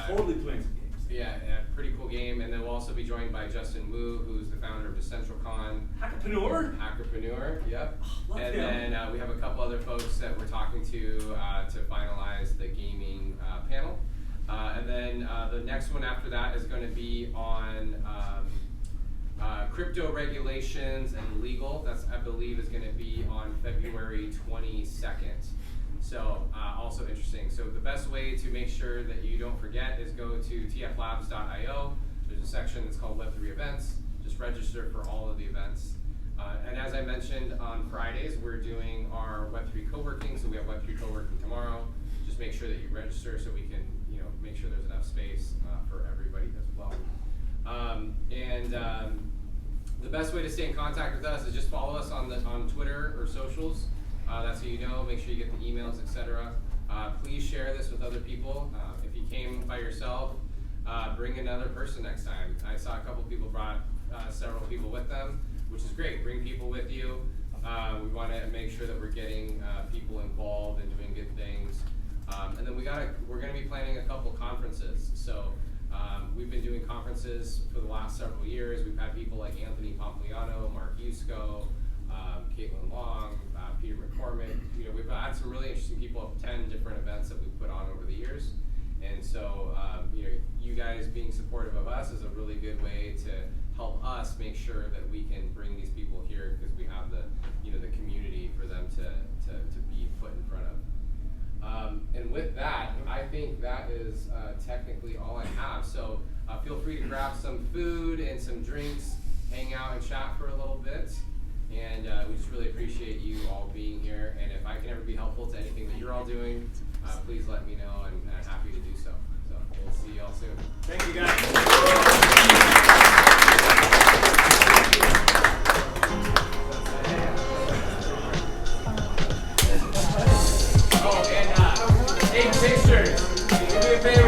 Totally playing some games. Yeah, pretty cool game. And then we'll also be joined by Justin Wu, who's the founder of DecentralCon. Hackerpreneur, yep. And then we have a couple other folks that we're talking to finalize the gaming panel. And then the next one after that is going to be on crypto regulations and legal. That's, I believe, is going to be on February 22nd. So also interesting. So the best way to make sure that you don't forget is go to tflabs.io. There's a section that's called Web3 Events. Just register for all of the events. And as I mentioned, on Fridays, we're doing our Web3 co-working. So we have Web3 co-working tomorrow. Just make sure that you register so we can, make sure there's enough space for everybody as well. The best way to stay in contact with us is just follow us on Twitter or socials. That's how you know. Make sure you get the emails, etc. Please share this with other people. If you came by yourself, bring another person next time. I saw a couple people brought several people with them, which is great. Bring people with you. We want to make sure that we're getting people involved and doing good things. And then we're going to be planning a couple conferences. So we've been doing conferences for the last several years. We've had people like Anthony Pompliano, Mark Yusko, Caitlin Long, Peter McCormick. We've had some really interesting people, 10 different events that we've put on over the years. And so, you guys being supportive of us is a really good way to help us make sure that we can bring these people here because we have the community for them to be put in front of. And with that, I think that is technically all I have. So feel free to grab some food and some drinks, hang out and chat for a little bit. And we just really appreciate you all being here. And if I can ever be helpful to anything that you're all doing, please let me know, and I'm happy to do so. So we'll see you all soon. Thank you, guys. Oh, and take pictures. Do me a favor.